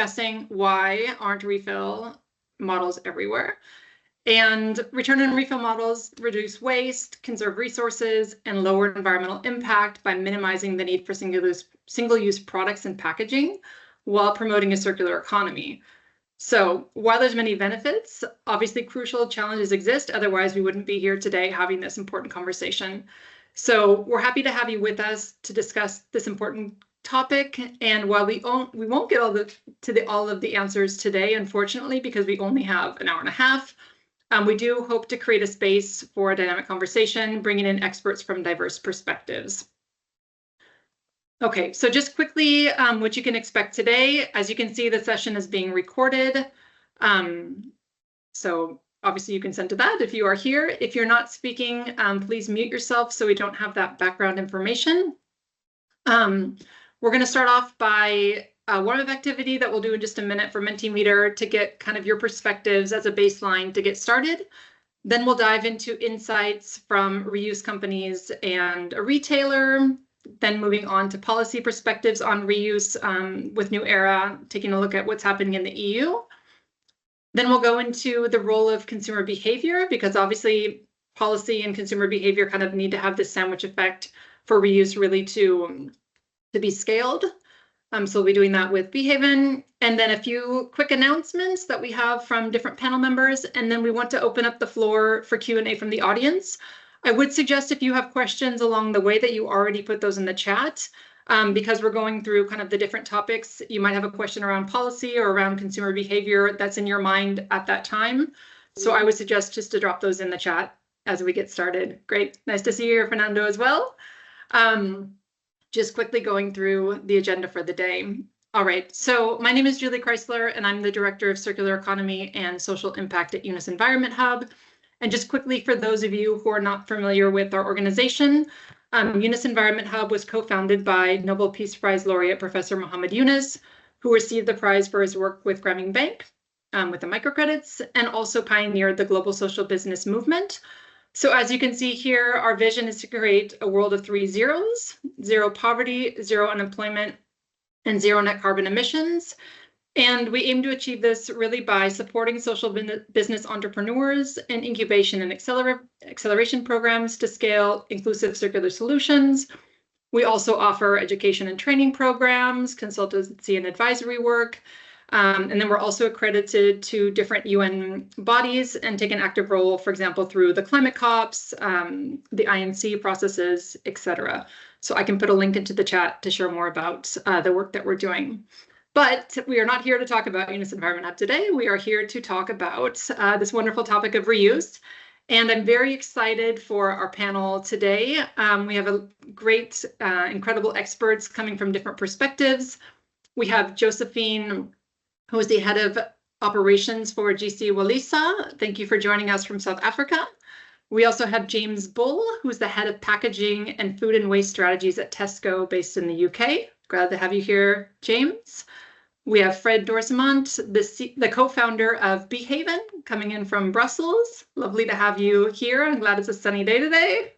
discussing why aren't refill models everywhere. And return and refill models reduce waste, conserve resources, and lower environmental impact by minimizing the need for single-use products and packaging while promoting a circular economy. So while there's many benefits, obviously crucial challenges exist. Otherwise, we wouldn't be here today having this important conversation. So we're happy to have you with us to discuss this important topic. And while we won't get all of the answers today, unfortunately, because we only have an hour and a half, we do hope to create a space for a dynamic conversation, bringing in experts from diverse perspectives. Okay, so just quickly, what you can expect today. As you can see, the session is being recorded. So obviously you consent to that if you are here. If you're not speaking, please mute yourself so we don't have that background information. We're going to start off by a warm-up activity that we'll do in just a minute for Mentimeter to get kind of your perspectives as a baseline to get started. Then we'll dive into insights from reuse companies and a retailer. Then moving on to policy perspectives on reuse with New Era, taking a look at what's happening in the EU. Then we'll go into the role of consumer behavior, because obviously policy and consumer behavior kind of need to have this sandwich effect for reuse really to be scaled. So we'll be doing that with Behaven, and then a few quick announcements that we have from different panel members, and then we want to open up the floor for Q&A from the audience. I would suggest if you have questions along the way that you already put those in the chat, because we're going through kind of the different topics. You might have a question around policy or around consumer behavior that's in your mind at that time. So I would suggest just to drop those in the chat as we get started. Great, nice to see you here, Fernando, as well. Just quickly going through the agenda for the day. All right, so my name is Julie Chrysler, and I'm the Director of Circular Economy and Social Impact at UNIS Environment Hub. And just quickly, for those of you who are not familiar with our organization, UNIS Environment Hub was co-founded by Nobel Peace Prize laureate Professor Muhammad Yunus, who received the prize for his work with Grameen Bank with the microcredits, and also pioneered the global social business movement. So as you can see here, our vision is to create a world of 3 zeros: zero poverty, zero unemployment, and zero net carbon emissions. And we aim to achieve this really by supporting social business entrepreneurs and incubation and acceleration programs to scale inclusive circular solutions. We also offer education and training programs, consultancy and advisory work. And then we're also accredited to different UN bodies and take an active role, for example, through the climate COPs, the INC processes, etc. So I can put a link into the chat to share more about the work that we're doing. But we are not here to talk about UNIS Environment Hub today. We are here to talk about this wonderful topic of reuse. And I'm very excited for our panel today. We have a great, incredible experts coming from different perspectives. We have Josephine, who is the head of operations for GC Walisa. Thank you for joining us from South Africa. We also have James Bull, who's the head of packaging and food and waste strategies at Tesco, based in the UK. Glad to have you here, James. We have Fred Dorsemont, the co-founder of Behaven, coming in from Brussels. Lovely to have you here. I'm glad it's a sunny day today.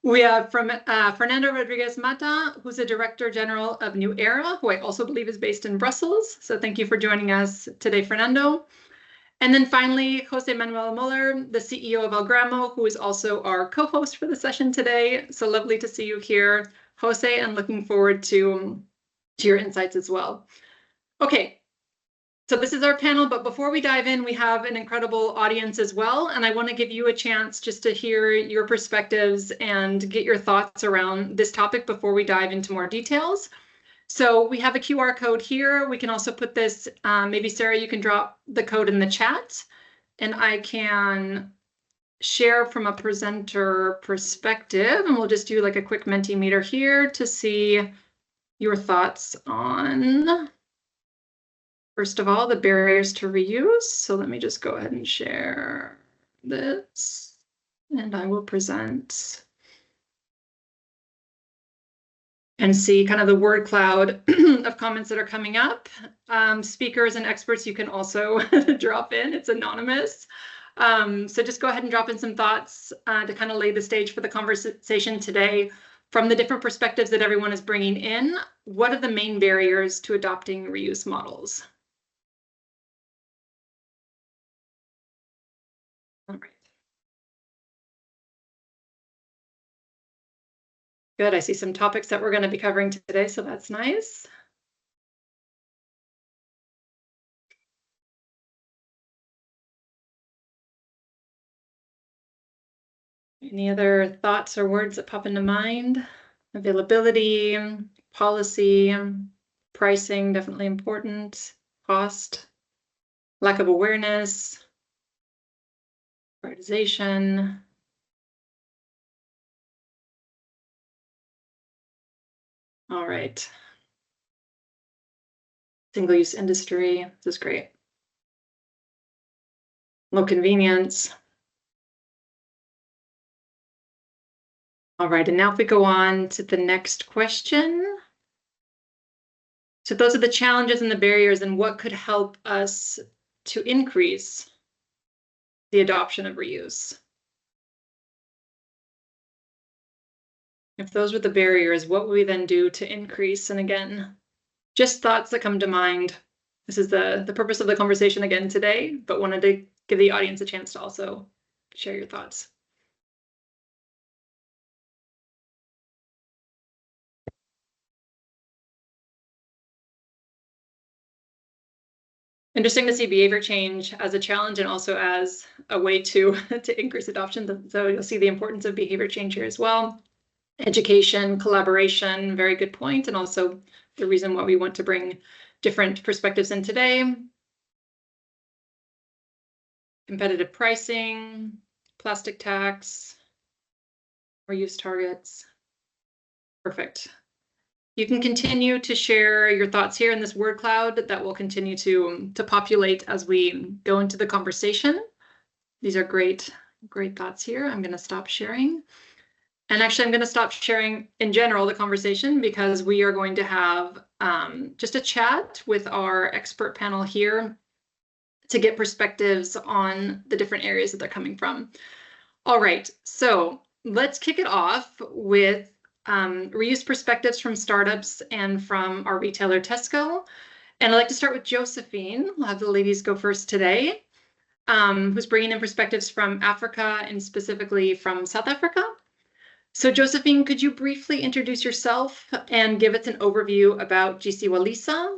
We have from Fernando Rodriguez Mata, who's the Director General of New Era, who I also believe is based in Brussels. So thank you for joining us today, Fernando. And then finally, Jose Manuel Muller, the CEO of Algramo, who is also our co-host for the session today. So lovely to see you here, Jose, and looking forward to your insights as well. Okay, so this is our panel, but before we dive in, we have an incredible audience as well, and I want to give you a chance just to hear your perspectives and get your thoughts around this topic before we dive into more details. So we have a QR code here. We can also put this, maybe Sarah, you can drop the code in the chat, and I can share from a presenter perspective, and we'll just do like a quick Mentimeter here to see your thoughts on, first of all, the barriers to reuse. So let me just go ahead and share this, and I will present and see kind of the word cloud of comments that are coming up. Speakers and experts, you can also drop in. It's anonymous. So just go ahead and drop in some thoughts to kind of lay the stage for the conversation today. From the different perspectives that everyone is bringing in, what are the main barriers to adopting reuse models? All right. Good, I see some topics that we're going to be covering today, so that's nice. Any other thoughts or words that pop into mind? Availability, policy, pricing, definitely important, cost, lack of awareness, prioritization. All right. Single-use industry, this is great. Low convenience. All right, and now if we go on to the next question. So those are the challenges and the barriers, and what could help us to increase the adoption of reuse? If those were the barriers, what would we then do to increase? And again, just thoughts that come to mind. This is the purpose of the conversation again today, but wanted to give the audience a chance to also share your thoughts. Interesting to see behavior change as a challenge and also as a way to increase adoption. So you'll see the importance of behavior change here as well. Education, collaboration, very good point, and also the reason why we want to bring different perspectives in today. Competitive pricing, plastic tax, reuse targets. Perfect. You can continue to share your thoughts here in this word cloud that will continue to populate as we go into the conversation. These are great thoughts here. I'm going to stop sharing. And actually, I'm going to stop sharing in general the conversation because we are going to have just a chat with our expert panel here to get perspectives on the different areas that they're coming from. All right, so let's kick it off with reuse perspectives from startups and from our retailer Tesco. And I'd like to start with Josephine. We'll have the ladies go first today, who's bringing in perspectives from Africa and specifically from South Africa. So Josephine, could you briefly introduce yourself and give us an overview about GC Walisa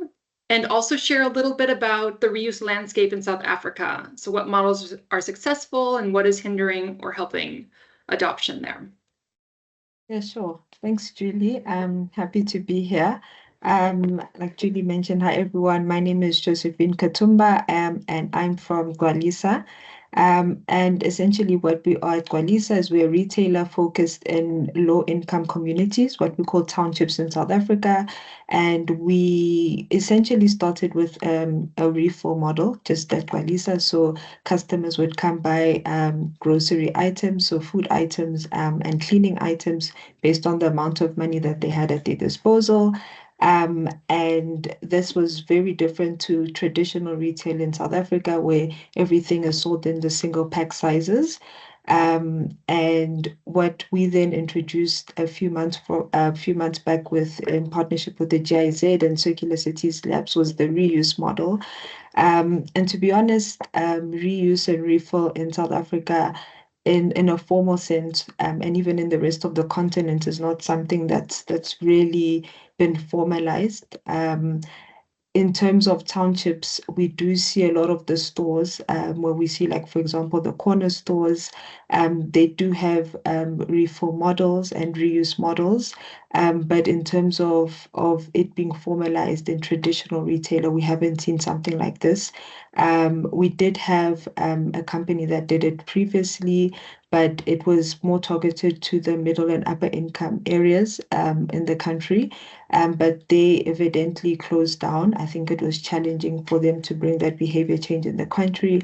and also share a little bit about the reuse landscape in South Africa? So what models are successful and what is hindering or helping adoption there? Yeah, sure. Thanks, Julie. I'm happy to be here. Like Julie mentioned, hi everyone. My name is Josephine Katumba, and I'm from Gwalisa. And essentially what we are at Gwalisa is we're a retailer focused in low-income communities, what we call townships in South Africa. And we essentially started with a refill model just at Gwalisa. So customers would come buy grocery items, so food items and cleaning items based on the amount of money that they had at their disposal. And this was very different to traditional retail in South Africa, where everything is sold in the single pack sizes. And what we then introduced a few months back in partnership with the GIZ and Circular Cities Labs was the reuse model. And to be honest, reuse and refill in South Africa in a formal sense, and even in the rest of the continent, is not something that's really been formalized. In terms of townships, we do see a lot of the stores where we see, like, for example, the corner stores, they do have refill models and reuse models. But in terms of it being formalized in traditional retailer, we haven't seen something like this. We did have a company that did it previously, but it was more targeted to the middle and upper income areas in the country. But they evidently closed down. I think it was challenging for them to bring that behavior change in the country.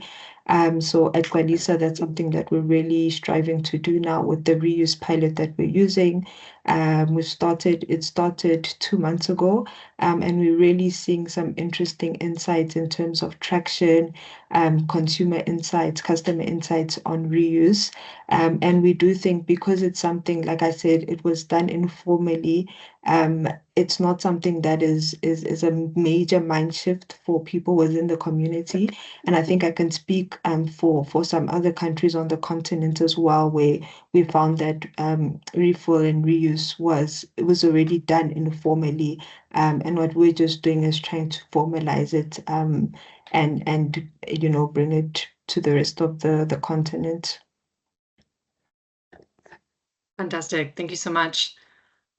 So at Gwalisa, that's something that we're really striving to do now with the reuse pilot that we're using. It started 2 months ago, and we're really seeing some interesting insights in terms of traction, consumer insights, customer insights on reuse. And we do think because it's something, like I said, it was done informally, it's not something that is a major mind shift for people within the community. And I think I can speak for some other countries on the continent as well, where we found that refill and reuse was already done informally. And what we're just doing is trying to formalize it and bring it to the rest of the continent. Fantastic. Thank you so much.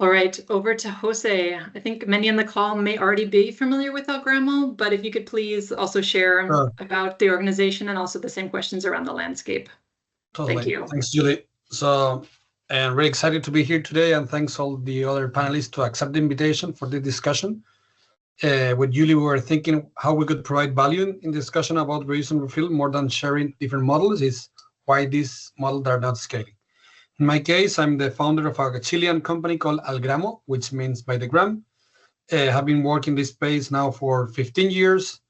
All right, over to Jose. I think many on the call may already be familiar with Algramo, but if you could please also share about the organization and also the same questions around the landscape. Totally. Thank you. Thanks, Julie. So, and really excited to be here today, and thanks all the other panelists to accept the invitation for the discussion. With Julie, we were thinking how we could provide value in discussion about reuse and refill more than sharing different models is why these models are not scaling. In my case, I'm the founder of a Chilean company called Algramo, which means by the gram. Have been working this space now for 15 years.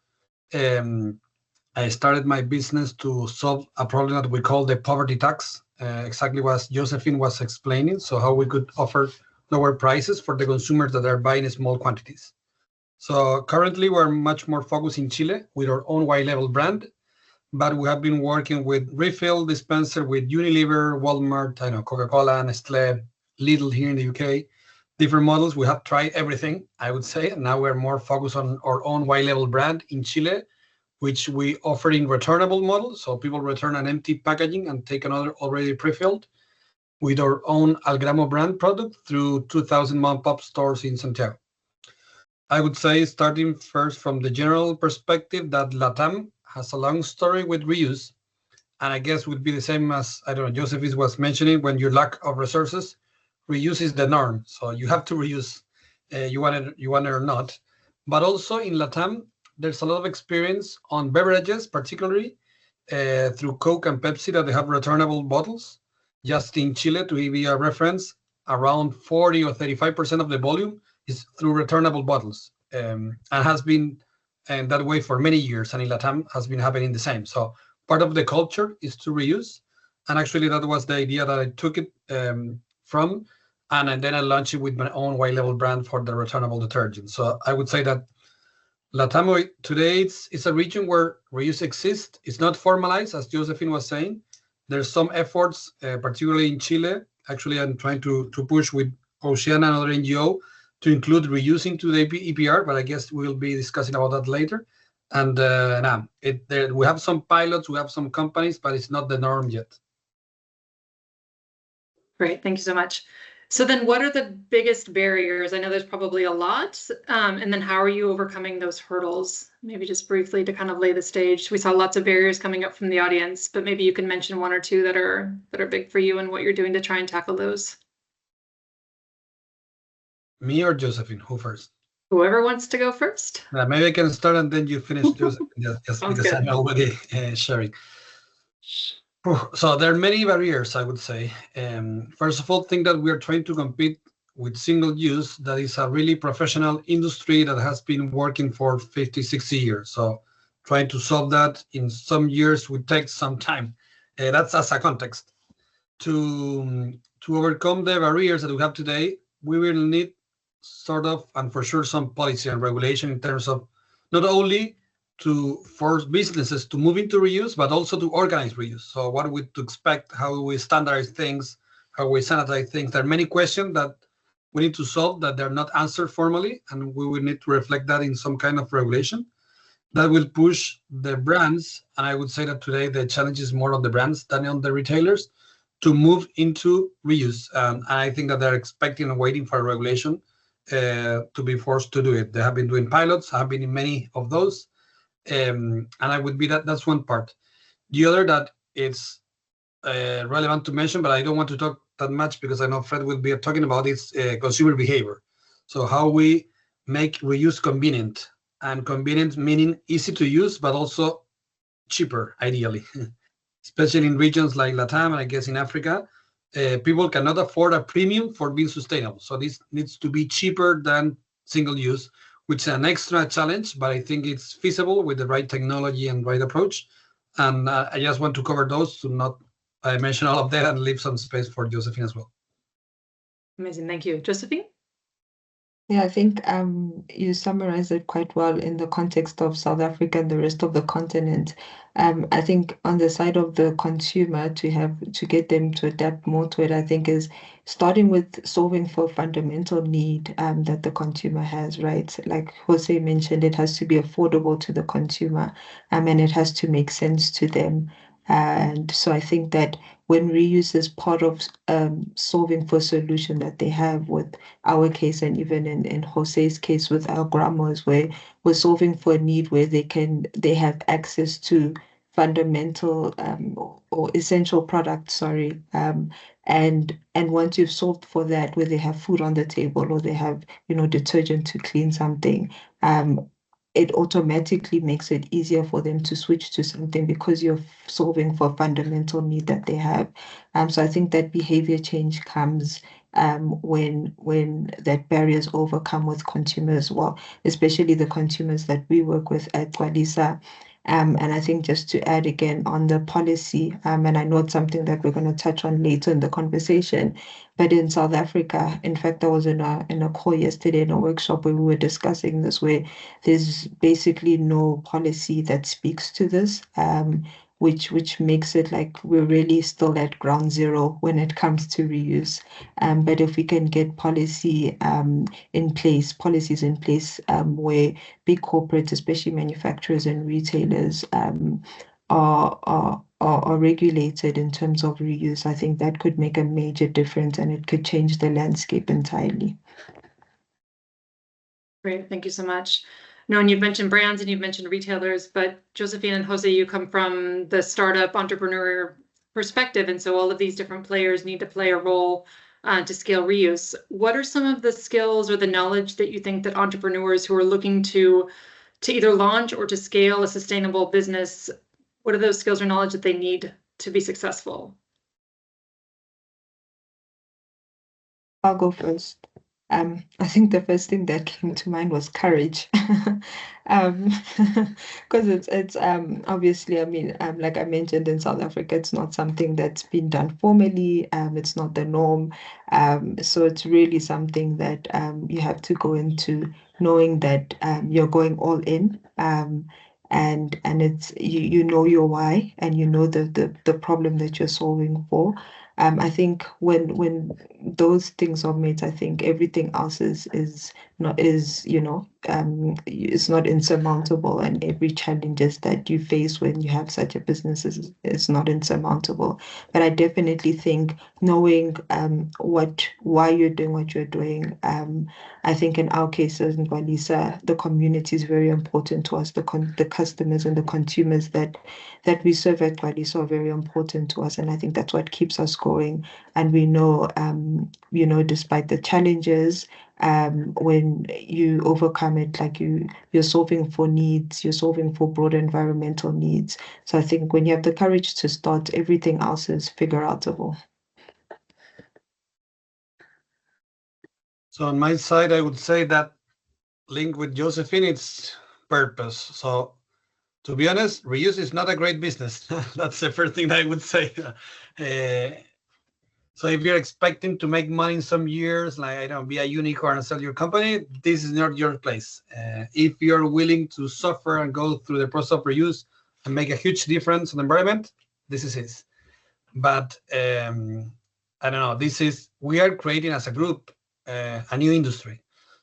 I started my business to solve a problem that we call the poverty tax, exactly what Josephine was explaining, so how we could offer lower prices for the consumers that are buying in small quantities. So currently, we're much more focused in Chile with our own white label brand, but we have been working with refill dispenser with Unilever, Walmart, I know, Coca-Cola, Nestlé, Lidl here in the UK, different models. We have tried everything, I would say, and now we're more focused on our own white label brand in Chile, which we offer in returnable models. So people return an empty packaging and take another already pre-filled with our own Algramo brand product through 2,000 mom-pop stores in Santiago. I would say, starting first from the general perspective, that LATAM has a long story with reuse, and I guess would be the same as, I don't know, Josephine was mentioning, when you lack of resources, reuse is the norm. So you have to reuse, you want it or not. But also in LATAM, there's a lot of experience on beverages, particularly through Coke and Pepsi, that they have returnable bottles. Just in Chile, to give you a reference, around 40 or 35% of the volume is through returnable bottles, and has been that way for many years, and in LATAM has been happening the same. So part of the culture is to reuse, and actually that was the idea that I took it from, and then I launched it with my own white label brand for the returnable detergent. So I would say that LATAM today it's a region where reuse exists. It's not formalized, as Josephine was saying. There's some efforts, particularly in Chile. Actually, I'm trying to push with Oceana and other NGO to include reusing to the EPR, but I guess we'll be discussing about that later. And we have some pilots, we have some companies, but it's not the norm yet. Great, thank you so much. So then what are the biggest barriers? I know there's probably a lot, and then how are you overcoming those hurdles? Maybe just briefly to kind of lay the stage. We saw lots of barriers coming up from the audience, but maybe you can mention one or two that are big for you and what you're doing to try and tackle those. Me or Josephine? Who first? Whoever wants to go first. Maybe I can start and then you finish, Josephine, just because good. I'm already sharing. So there are many barriers, I would say. First of all, think that we are trying to compete with single use. That is a really professional industry that has been working for 50, 60 years. So trying to solve that in some years would take some time. That's as a context. To overcome the barriers that we have today, we will need sort of, and for sure, some policy and regulation in terms of not only to force businesses to move into reuse, but also to organize reuse. So what we to expect, how we standardize things, how we sanitize things. There are many questions that we need to solve that they're not answered formally, and we will need to reflect that in some kind of regulation that will push the brands. And I would say that today the challenge is more on the brands than on the retailers to move into reuse. And I think that they're expecting and waiting for a regulation to be forced to do it. They have been doing pilots, have been in many of those. And I would be that's one part. The other that it's relevant to mention, but I don't want to talk that much because I know Fred will be talking about is consumer behavior. So how we make reuse convenient, and convenient meaning easy to use, but also cheaper, ideally, especially in regions like LATAM and I guess in Africa, people cannot afford a premium for being sustainable. So this needs to be cheaper than single use, which is an extra challenge, but I think it's feasible with the right technology and right approach. And I just want to cover those to not mention all of that and leave some space for Josephine as well. Amazing, thank you. Josephine? Yeah, I think you summarized it quite well in the context of South Africa and the rest of the continent. I think on the side of the consumer, to get them to adapt more to it, I think is starting with solving for fundamental need that the consumer has, right? Like Jose mentioned, it has to be affordable to the consumer, and it has to make sense to them. And so I think that when reuse is part of solving for a solution that they have, with our case and even in Jose's case with our grandmas, where we're solving for a need where they have access to fundamental or essential products, and once you've solved for that, where they have food on the table or they have detergent to clean something, it automatically makes it easier for them to switch to something because you're solving for a fundamental need that they have. So I think that behavior change comes when that barrier is overcome with consumers, well, especially the consumers that we work with at Gwalisa. And I think just to add again on the policy, and I know it's something that we're going to touch on later in the conversation, but in South Africa, in fact, I was in a call yesterday in a workshop where we were discussing this, where there's basically no policy that speaks to this, which makes it like we're really still at ground zero when it comes to reuse. But if we can get policies in place where big corporates, especially manufacturers and retailers, are regulated in terms of reuse, I think that could make a major difference and it could change the landscape entirely. Great, thank you so much. No, and you've mentioned brands and you've mentioned retailers, but Josephine and Jose, you come from the startup entrepreneur perspective, and so all of these different players need to play a role to scale reuse. What are some of the skills or the knowledge that you think that entrepreneurs who are looking to either launch or to scale a sustainable business, what are those skills or knowledge that they need to be successful? I'll go first. I think the first thing that came to mind was courage, because it's obviously, I mean, like I mentioned, in South Africa, it's not something that's been done formally. It's not the norm. So it's really something that you have to go into knowing that you're going all in. And it's you know your why and you know the problem that you're solving for. I think when those things are met, I think everything else is not it's not insurmountable, and every challenges that you face when you have such a business is not insurmountable. But I definitely think knowing why you're doing what you're doing. I think in our cases in Gwalisa, the community is very important to us. The customers and the consumers that we serve at Gwalisa are very important to us, and I think that's what keeps us going. And we know, despite the challenges, when you overcome it, like you're solving for needs, you're solving for broader environmental needs. So I think when you have the courage to start, everything else is figure-outable. So on my side, I would say that link with Josephine, it's purpose. So to be honest, reuse is not a great business. That's the first thing that I would say. So if you're expecting to make money in some years, like be a unicorn and sell your company, this is not your place. If you're willing to suffer and go through the process of reuse and make a huge difference on the environment, this is it. But I don't know. We are creating as a group a new industry.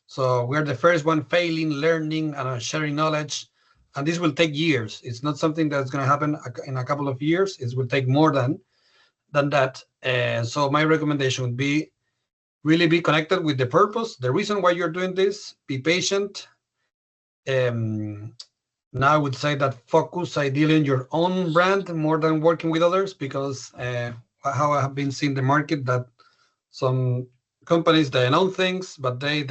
So we're the first one failing, learning, and sharing knowledge. And this will take years. It's not something that's going to happen in a couple of years. It will take more than that. So my recommendation would be really be connected with the purpose, the reason why you're doing this, be patient. Now I would say that focus ideally on your own brand more than working with others, because how I have been seeing the market, that some companies, they know things, but they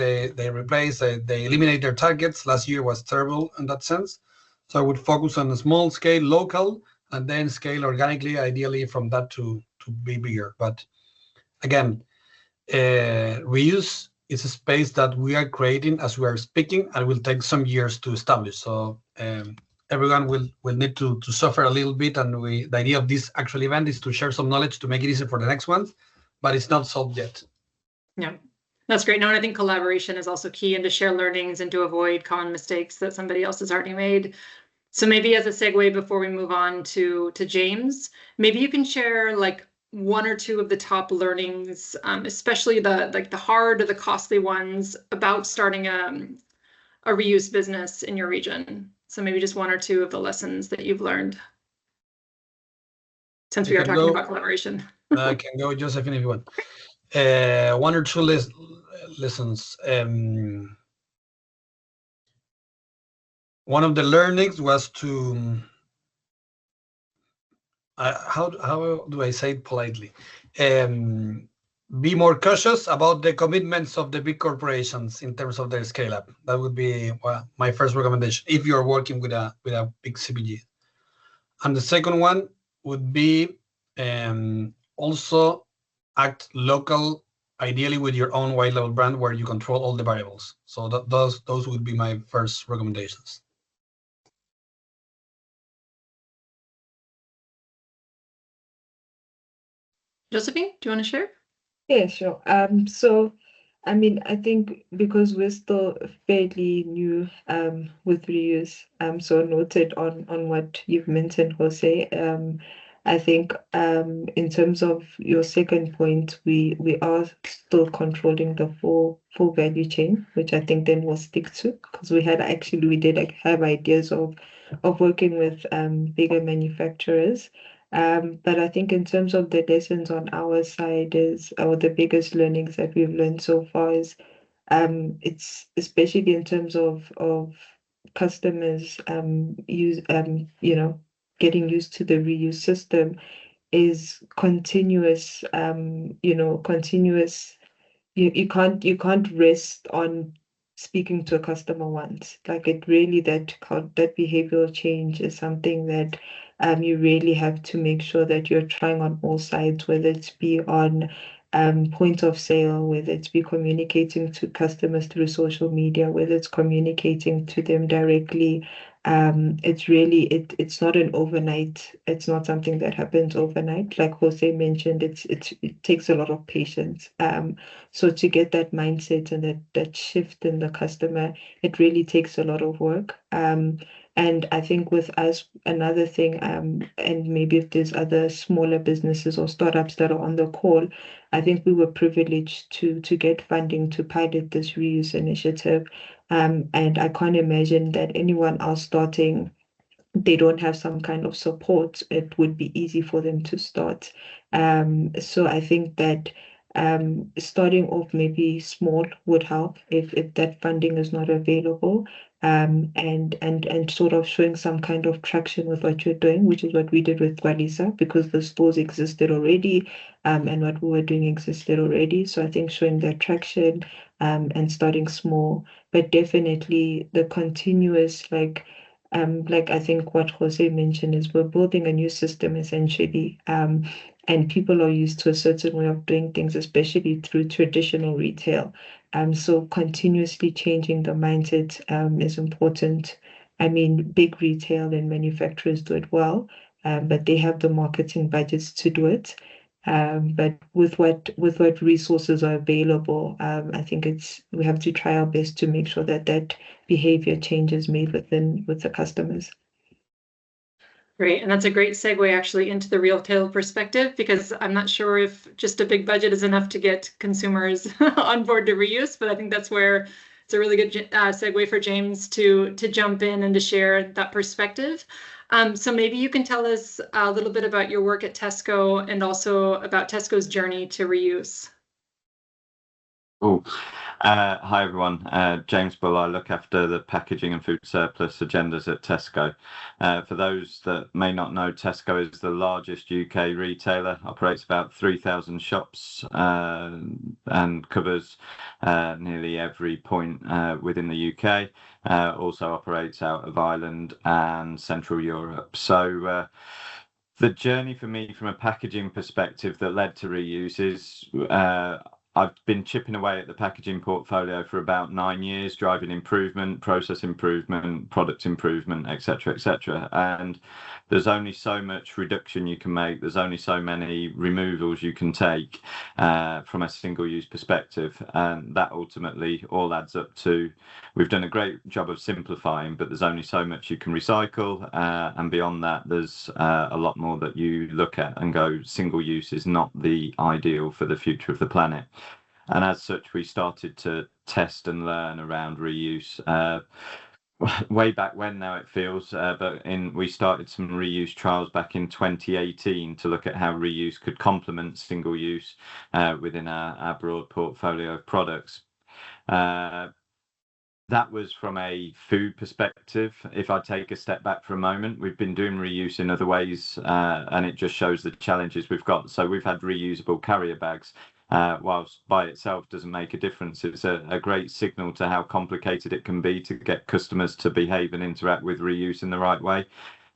replace, they eliminate their targets. Last year was terrible in that sense. So I would focus on a small scale, local, and then scale organically, ideally from that to be bigger. But again, reuse is a space that we are creating as we are speaking, and will take some years to establish. So everyone will need to suffer a little bit, and the idea of this actual event is to share some knowledge to make it easier for the next ones, but it's not solved yet. Yeah, that's great. No, and I think collaboration is also key, and to share learnings and to avoid common mistakes that somebody else has already made. So maybe as a segue before we move on to James, maybe you can share like one or two of the top learnings, especially the hard or the costly ones about starting a reuse business in your region. So maybe just one or two of the lessons that you've learned, since we are talking about collaboration. I can go, Josephine, if you want. One or two lessons. One of the learnings was to how do I say it politely? Be more cautious about the commitments of the big corporations in terms of their scale up. That would be my first recommendation if you're working with a big CPG. And the second one would be also act local, ideally with your own white label brand where you control all the variables. So those would be my first recommendations. Josephine, do you want to share? Yeah, sure. So, I mean, I think because we're still fairly new with reuse, so noted on what you've mentioned, Jose. I think in terms of your second point, we are still controlling the full value chain, which I think then we'll stick to, because we did have ideas of working with bigger manufacturers. But I think in terms of the lessons on our side or the biggest learnings that we've learned so far is it's especially in terms of customers getting used to the reuse system is continuous. You can't rest on speaking to a customer once. Like it really that behavioral change is something that you really have to make sure that you're trying on all sides, whether it's be on point of sale, whether it's be communicating to customers through social media, whether it's communicating to them directly. It's not an overnight. It's not something that happens overnight. Like Jose mentioned, it takes a lot of patience. So to get that mindset and that shift in the customer, it really takes a lot of work. And I think with us, another thing, and maybe if there's other smaller businesses or startups that are on the call, I think we were privileged to get funding to pilot this reuse initiative. And I can't imagine that anyone else starting, they don't have some kind of support, it would be easy for them to start. So I think that starting off maybe small would help if that funding is not available, and sort of showing some kind of traction with what you're doing, which is what we did with Gwalisa, because the stores existed already, and what we were doing existed already. So I think showing that traction and starting small, but definitely the continuous like I think what Jose mentioned is we're building a new system essentially, and people are used to a certain way of doing things, especially through traditional retail. So continuously changing the mindset is important. I mean, big retail and manufacturers do it well, but they have the marketing budgets to do it. But with what resources are available, I think we have to try our best to make sure that behavior change is made with the customers. Great, and that's a great segue actually into the retail perspective, because I'm not sure if just a big budget is enough to get consumers on board to reuse, but I think that's where it's a really good segue for James to jump in and to share that perspective. So maybe you can tell us a little bit about your work at Tesco and also about Tesco's journey to reuse. Oh, hi everyone. James Bull. I look after the packaging and food surplus agendas at Tesco. For those that may not know, Tesco is the largest UK retailer, operates about 3,000 shops and covers nearly every point within the UK. Also operates out of Ireland and Central Europe. So The journey for me from a packaging perspective that led to reuse is I've been chipping away at the packaging portfolio for about 9 years, driving improvement, process improvement, product improvement, etc., etc. And there's only so much reduction you can make. There's only so many removals you can take from a single-use perspective, and that ultimately all adds up to. We've done a great job of simplifying, but there's only so much you can recycle, and beyond that, there's a lot more that you look at and go, single use is not the ideal for the future of the planet. And as such, we started to test and learn around reuse. Way back when now it feels, but we started some reuse trials back in 2018 to look at how reuse could complement single use within our broad portfolio of products. That was from a food perspective. If I take a step back for a moment, we've been doing reuse in other ways, and it just shows the challenges we've got. So we've had reusable carrier bags. Whilst by itself doesn't make a difference, it's a great signal to how complicated it can be to get customers to behave and interact with reuse in the right way.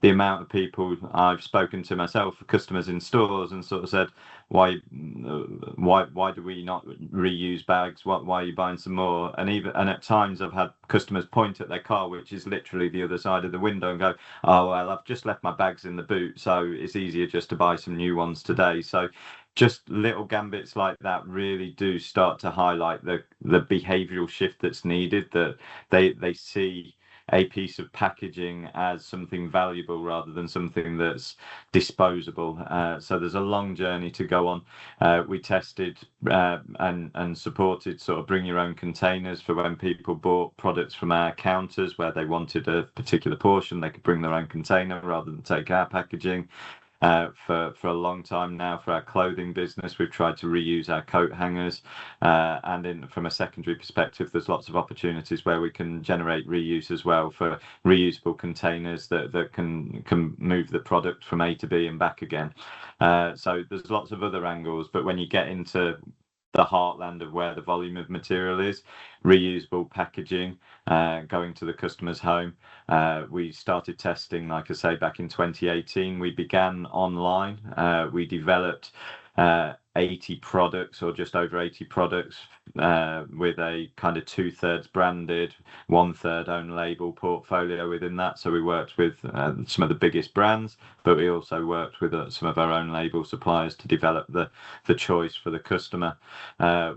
The amount of people I've spoken to myself, customers in stores, and sort of said, why do we not reuse bags? Why are you buying some more? And at times I've had customers point at their car, which is literally the other side of the window, and go, oh, well, I've just left my bags in the boot, so it's easier just to buy some new ones today. So just little gambits like that really do start to highlight the behavioural shift that's needed, that they see a piece of packaging as something valuable rather than something that's disposable. So there's a long journey to go on. We tested and supported sort of bring your own containers for when people bought products from our counters where they wanted a particular portion, they could bring their own container rather than take our packaging. For a long time now, for our clothing business, we've tried to reuse our coat hangers, and from a secondary perspective, there's lots of opportunities where we can generate reuse as well for reusable containers that can move the product from A to B and back again. So there's lots of other angles, but when you get into the heartland of where the volume of material is, reusable packaging, going to the customer's home. We started testing, like I say, back in 2018. We began online. We developed 80 products, or just over 80 products, with a kind of 2/3 branded, 1/3 own label portfolio within that. So we worked with some of the biggest brands, but we also worked with some of our own label suppliers to develop the choice for the customer.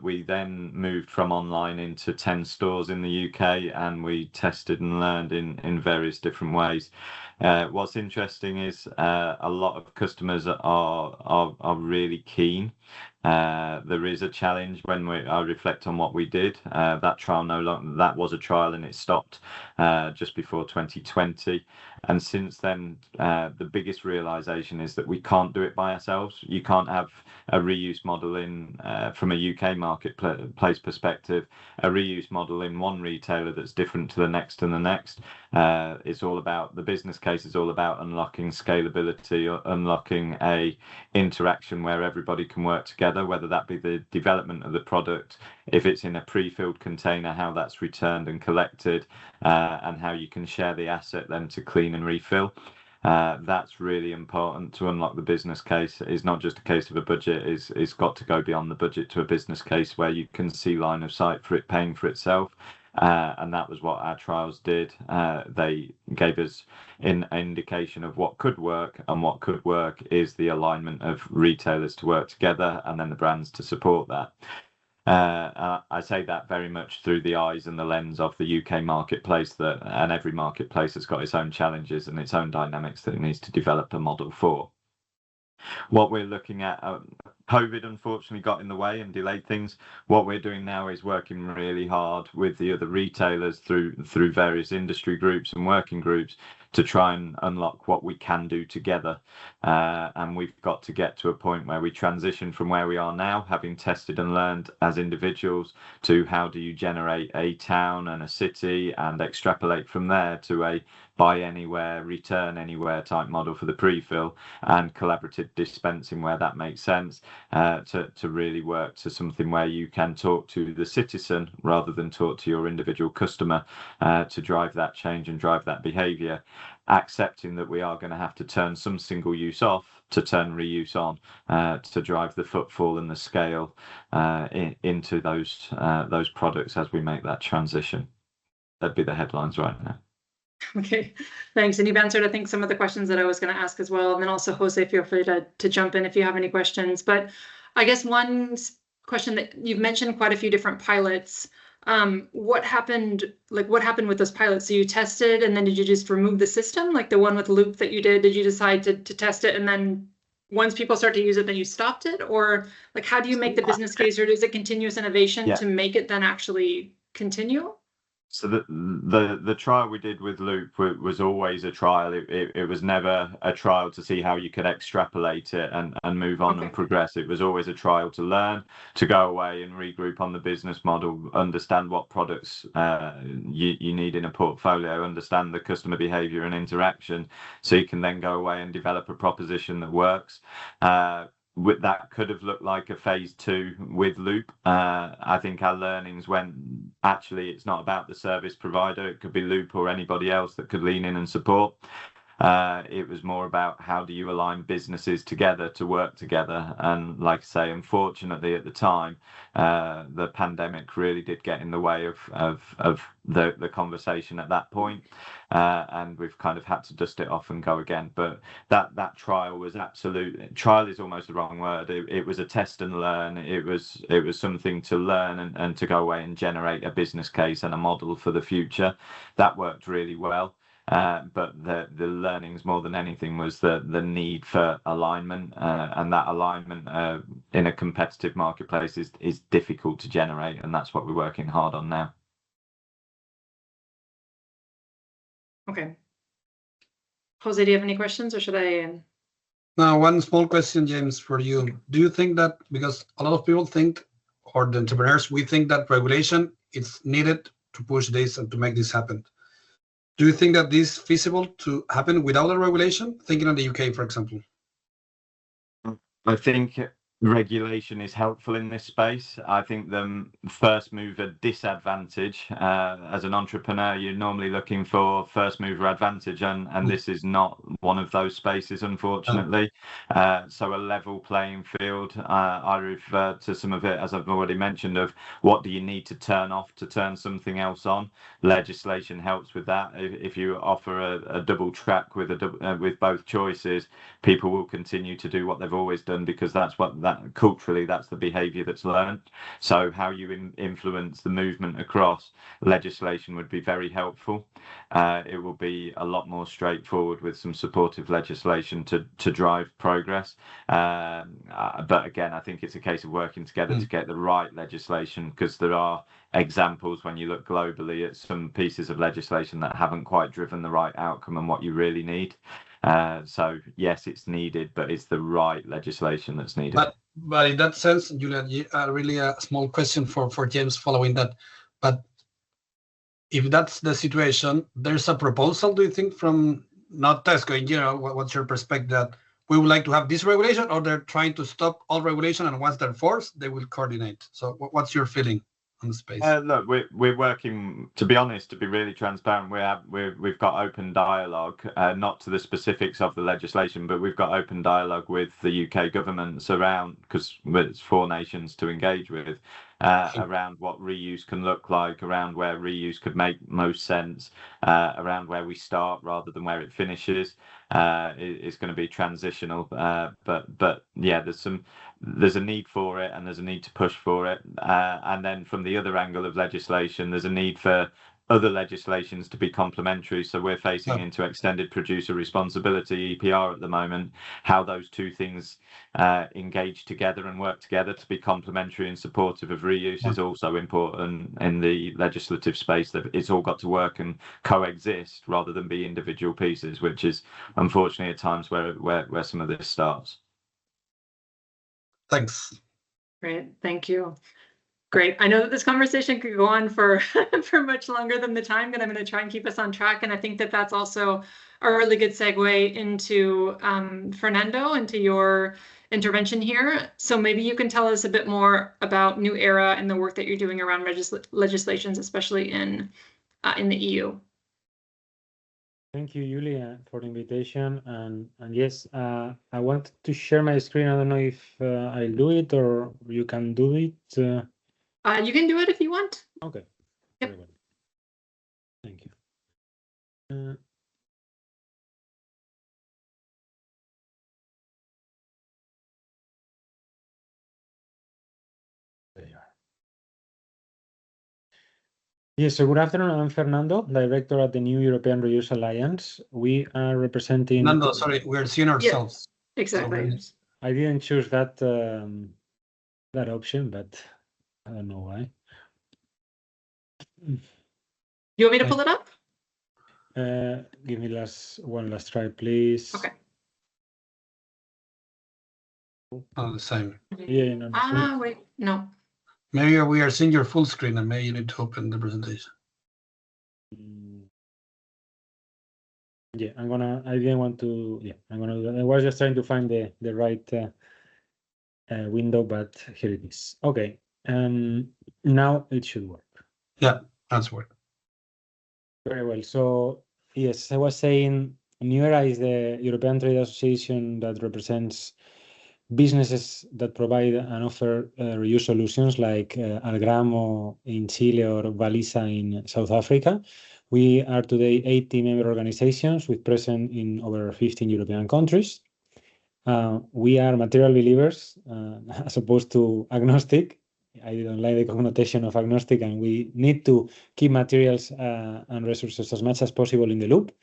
We then moved from online into 10 stores in the UK, and we tested and learned in various different ways. What's interesting is a lot of customers are really keen. There is a challenge when I reflect on what we did. That trial that was a trial, and it stopped just before 2020. And since then, the biggest realization is that we can't do it by ourselves. You can't have a reuse model from a UK marketplace perspective, a reuse model in one retailer that's different to the next and the next. It's all about the business case. Is all about unlocking scalability, or unlocking a interaction where everybody can work together, whether that be the development of the product, if it's in a pre-filled container, how that's returned and collected, and how you can share the asset then to clean and refill. That's really important to unlock the business case. It's not just a case of a budget. It's got to go beyond the budget to a business case where you can see line of sight for it paying for itself. And that was what our trials did. They gave us an indication of what could work, and what could work is the alignment of retailers to work together and then the brands to support that. I say that very much through the eyes and the lens of the UK marketplace, and every marketplace has got its own challenges and its own dynamics that it needs to develop a model for. What we're looking at, COVID unfortunately got in the way and delayed things. What we're doing now is working really hard with the other retailers through various industry groups and working groups to try and unlock what we can do together. And we've got to get to a point where we transition from where we are now, having tested and learned as individuals, to how do you generate a town and a city and extrapolate from there to a buy anywhere, return anywhere type model for the pre-fill, and collaborative dispensing where that makes sense, to really work to something where you can talk to the citizen rather than talk to your individual customer, to drive that change and drive that behaviour. accepting that we are going to have to turn some single use off to turn reuse on, to drive the footfall and the scale into those products as we make that transition. That'd be the headlines right now. Okay, thanks. And you've answered, I think, some of the questions that I was going to ask as well. And then also, Jose, feel free to jump in if you have any questions. But I guess one question that you've mentioned quite a few different pilots. What happened with those pilots? So you tested, and then did you just remove the system? Like the one with Loop that you did you decide to test it, and then once people start to use it, then you stopped it? Or like, how do you make the business case, or is it continuous innovation to make it then actually continue? So the trial we did with Loop was always a trial. It was never a trial to see how you could extrapolate it and move on and progress. It was always a trial to learn, to go away and regroup on the business model, understand what products you need in a portfolio, understand the customer behavior and interaction, so you can then go away and develop a proposition that works. That could have looked like a phase 2 with Loop. I think our learnings went, actually, it's not about the service provider. It could be Loop or anybody else that could lean in and support. It was more about how do you align businesses together to work together. And like I say, unfortunately, at the time, the pandemic really did get in the way of the conversation at that point. And we've kind of had to dust it off and go again. But that trial was trial is almost the wrong word. It was a test and learn. It was something to learn and to go away and generate a business case and a model for the future. That worked really well. But the learnings more than anything was the need for alignment, and that alignment in a competitive marketplace is difficult to generate, and that's what we're working hard on now. Okay. Jose, do you have any questions, or should I? Now, one small question, James, for you. Do you think that, because a lot of people think, or the entrepreneurs, we think that regulation is needed to push this and to make this happen. Do you think that this is feasible to happen without a regulation? Thinking of the UK, for example. I think regulation is helpful in this space. I think the first mover disadvantage, as an entrepreneur, you're normally looking for first mover advantage, and this is not one of those spaces, unfortunately. So a level playing field. I refer to some of it, as I've already mentioned, of what do you need to turn off to turn something else on. Legislation helps with that. If you offer a double track with both choices, people will continue to do what they've always done, because that's what culturally, that's the behavior that's learned. So how you influence the movement across legislation would be very helpful. It will be a lot more straightforward with some supportive legislation to drive progress. But again, I think it's a case of working together to get the right legislation, because there are examples when you look globally at some pieces of legislation that haven't quite driven the right outcome and what you really need. So yes, it's needed, but it's the right legislation that's needed. But in that sense, Julia, really a small question for James following that. But if that's the situation, there's a proposal, do you think, from not Tesco in general? What's your perspective, that we would like to have this regulation, or they're trying to stop all regulation, and once they're forced, they will coordinate? So what's your feeling on the space? Look, we're working, to be honest, to be really transparent. We've got open dialogue, not to the specifics of the legislation, but we've got open dialogue with the UK governments around, because it's 4 nations to engage with, around what reuse can look like, around where reuse could make most sense, around where we start rather than where it finishes. It's going to be transitional, but yeah, there's a need for it, and there's a need to push for it. And then from the other angle of legislation, there's a need for other legislations to be complementary. So we're facing into extended producer responsibility, EPR, at the moment. How those two things engage together and work together to be complementary and supportive of reuse is also important in the legislative space. That it's all got to work and coexist rather than be individual pieces, which is unfortunately at times where some of this starts. Thanks. Great, thank you. Great. I know that this conversation could go on for much longer than the time, but I'm going to try and keep us on track. And I think that that's also a really good segue into Fernando, into your intervention here. So maybe you can tell us a bit more about New Era and the work that you're doing around legislations, especially in the EU. Thank you, Julia, for the invitation. And yes, I want to share my screen. I don't know if I'll do it or you can do it. You can do it if you want. Okay. Yep. Very well. Thank you. There you are. Yes, so good afternoon. I'm Fernando, Director at the New European Reuse Alliance. We are representing... Fernando, sorry, we're seeing ourselves. Exactly. So I didn't choose that that option, but I don't know why. You want me to pull it up? Give me one last try, please. Okay. the same. Yeah, no, Wait, no. Maybe we are seeing your full screen and maybe you need to open the presentation. Yeah, I didn't want to, yeah, I was just trying to find the right window, but here it is. Okay, now it should work. Yeah, that's work. Very well. So yes, I was saying NEURA is the European Trade Association that represents businesses that provide and offer reuse solutions like Algramo in Chile or Valisa in South Africa. We are today 80 member organizations with presence in over 15 European countries. We are material believers as opposed to agnostic. I don't like the connotation of agnostic, and we need to keep materials and resources as much as possible in the loop.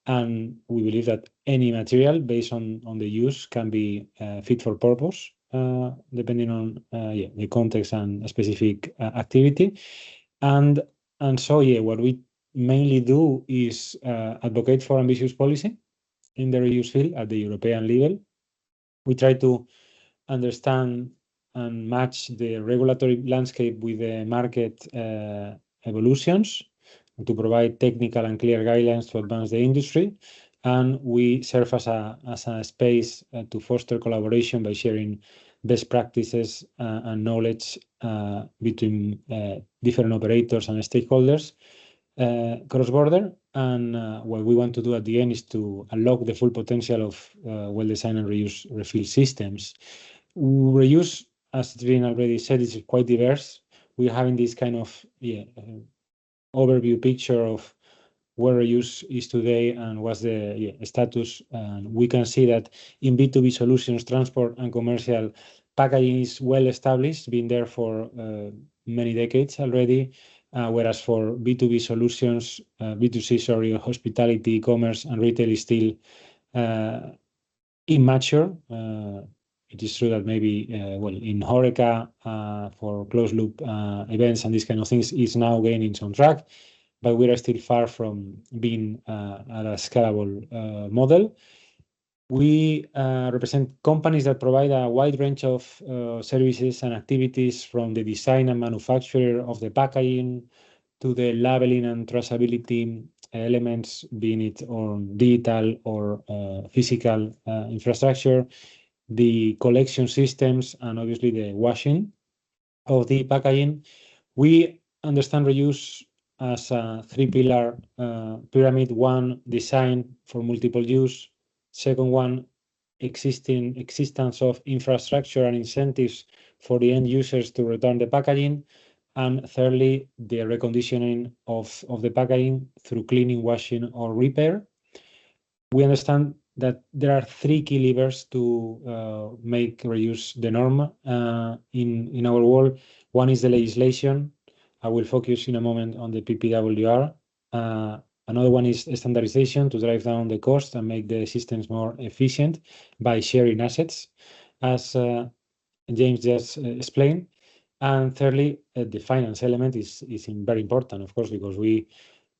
And we believe that any material based on the use can be fit for purpose, depending on the context and specific activity. And so, what we mainly do is advocate for ambitious policy in the reuse field at the European level. We try to understand and match the regulatory landscape with the market evolutions, to provide technical and clear guidelines to advance the industry. And we serve as a space to foster collaboration by sharing best practices and knowledge between different operators and stakeholders cross-border. And what we want to do at the end is to unlock the full potential of well-designed and reuse refill systems. Reuse, as it's been already said, is quite diverse. We're having this kind of overview picture of where reuse is today and what's the status. And we can see that in B2B solutions, transport and commercial, packaging is well established, been there for many decades already. Whereas for B2B solutions, B2C, sorry, hospitality, e-commerce and retail is still immature. It is true that maybe, in HoReCa for closed loop events and these kind of things is now gaining some track, but we are still far from being at a scalable model. We represent companies that provide a wide range of services and activities, from the design and manufacture of the packaging to the labeling and traceability elements, being it on digital or physical infrastructure, the collection systems, and obviously the washing of the packaging. We understand reuse as a three-pillar pyramid. One, design for multiple use. Second one, existence of infrastructure and incentives for the end users to return the packaging. And thirdly, the reconditioning of the packaging through cleaning, washing, or repair. We understand that there are three key levers to make reuse the norm in our world. One is the legislation. I will focus in a moment on the PPWR. Another one is standardization, to drive down the cost and make the systems more efficient by sharing assets, as James just explained. And thirdly, the finance element is very important, of course, because we,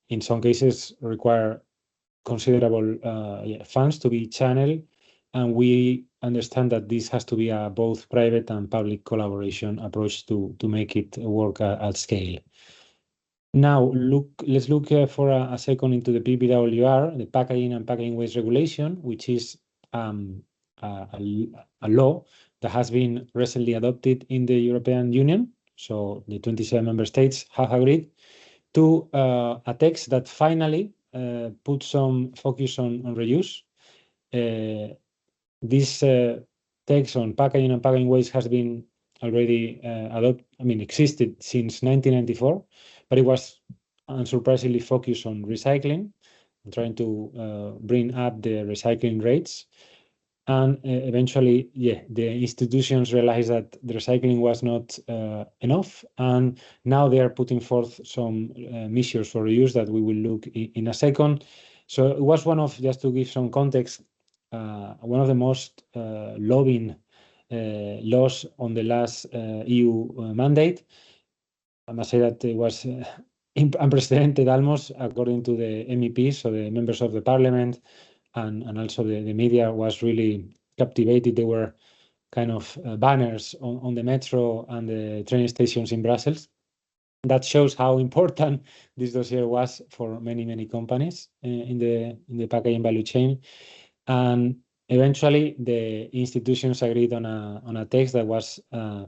in some cases, require considerable funds to be channeled, and we understand that this has to be a both private and public collaboration approach to make it work at scale. Now, let's look for a second into the PPWR, the Packaging and Packaging Waste Regulation, which is a law that has been recently adopted in the European Union. So the 27 member states have agreed to a text that finally put some focus on reuse. This text on packaging and packaging waste has been already existed since 1994, but it was unsurprisingly focused on recycling and trying to bring up the recycling rates. And eventually, the institutions realized that the recycling was not enough, and now they are putting forth some measures for reuse that we will look in a second. So it was one of, just to give some context, one of the most lobbying laws on the last EU mandate. I must say that it was unprecedented almost, according to the MEPs, so the members of the parliament, and also the media was really captivated. There were kind of banners on the metro and the train stations in Brussels. That shows how important this dossier was for many companies in the packaging value chain. And eventually, the institutions agreed on a text that was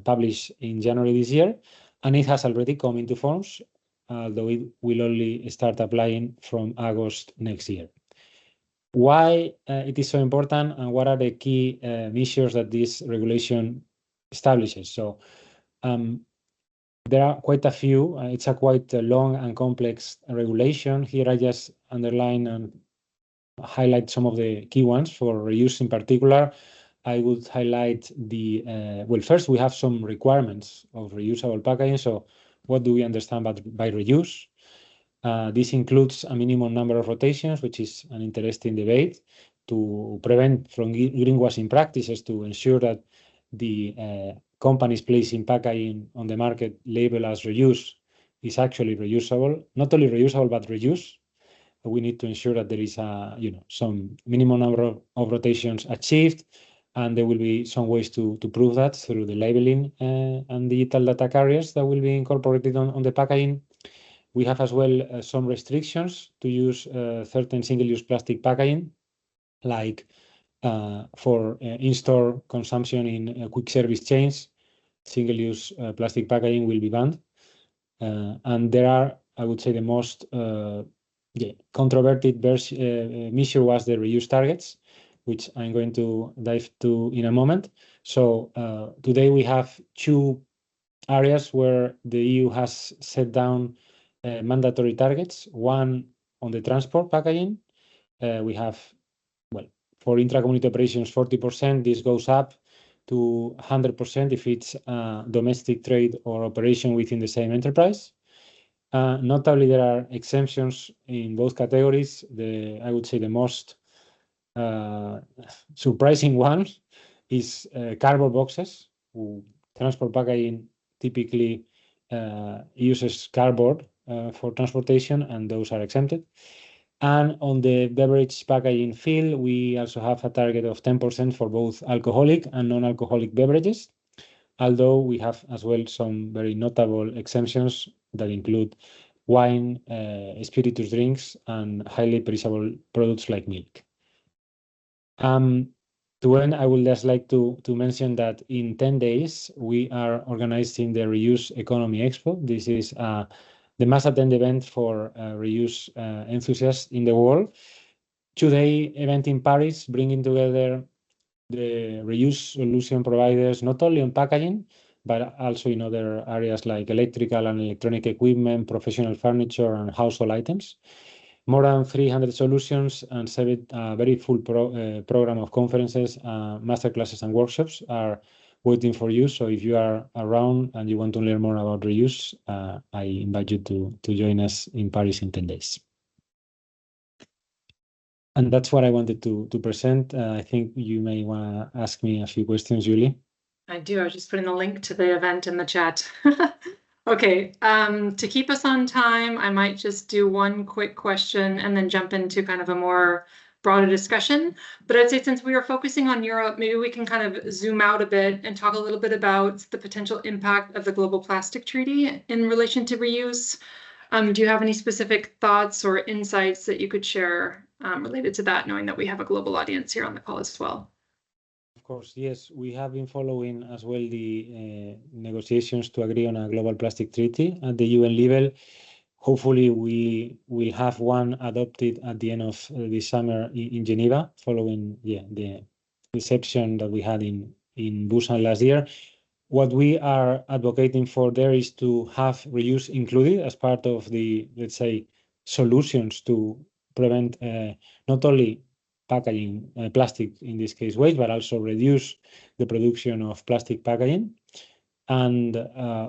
published in January this year, and it has already come into force, although it will only start applying from August next year. Why it is so important, and what are the key measures that this regulation establishes? So there are quite a few. It's a quite long and complex regulation. Here I just underline and highlight some of the key ones for reuse in particular. I would highlight first we have some requirements of reusable packaging. So what do we understand by reuse? This includes a minimum number of rotations, which is an interesting debate, to prevent from greenwashing practices, to ensure that the companies placing packaging on the market label as reuse is actually reusable. Not only reusable, but reuse. We need to ensure that there is some minimum number of rotations achieved, and there will be some ways to prove that through the labeling and digital data carriers that will be incorporated on the packaging. We have as well some restrictions to use certain single-use plastic packaging, like for in-store consumption in quick service chains. Single-use plastic packaging will be banned. And there are, I would say, the most controverted measure was the reuse targets, which I'm going to dive to in a moment. So today we have two areas where the EU has set down mandatory targets. One on the transport packaging. We have, for intra-community operations, 40%. This goes up to 100% if it's domestic trade or operation within the same enterprise. Notably, there are exemptions in both categories. I would say the most surprising one is cardboard boxes. Transport packaging typically uses cardboard for transportation, and those are exempted. And on the beverage packaging field, we also have a target of 10% for both alcoholic and non-alcoholic beverages, although we have as well some very notable exemptions that include wine, spirituous drinks, and highly perishable products like milk. To end, I would just like to mention that in 10 days, we are organizing the Reuse Economy Expo. This is the mass attended event for reuse enthusiasts in the world. Two-day event in Paris, bringing together the reuse solution providers, not only on packaging, but also in other areas like electrical and electronic equipment, professional furniture, and household items. More than 300 solutions and a very full program of conferences, masterclasses, and workshops are waiting for you. So if you are around and you want to learn more about reuse, I invite you to join us in Paris in 10 days. And that's what I wanted to present. I think you may want to ask me a few questions, Julie. I do. I was just putting the link to the event in the chat. Okay, to keep us on time, I might just do one quick question and then jump into kind of a more broader discussion. But I'd say since we are focusing on Europe, maybe we can kind of zoom out a bit and talk a little bit about the potential impact of the Global Plastic Treaty in relation to reuse. Do you have any specific thoughts or insights that you could share related to that, knowing that we have a global audience here on the call as well? Of course, yes. We have been following as well the negotiations to agree on a global plastic treaty at the UN level. hopefully we will have one adopted at the end of this summer in Geneva, following the reception that we had in Busan last year. What we are advocating for there is to have reuse included as part of the, let's say, solutions to prevent not only packaging, plastic in this case waste, but also reduce the production of plastic packaging. And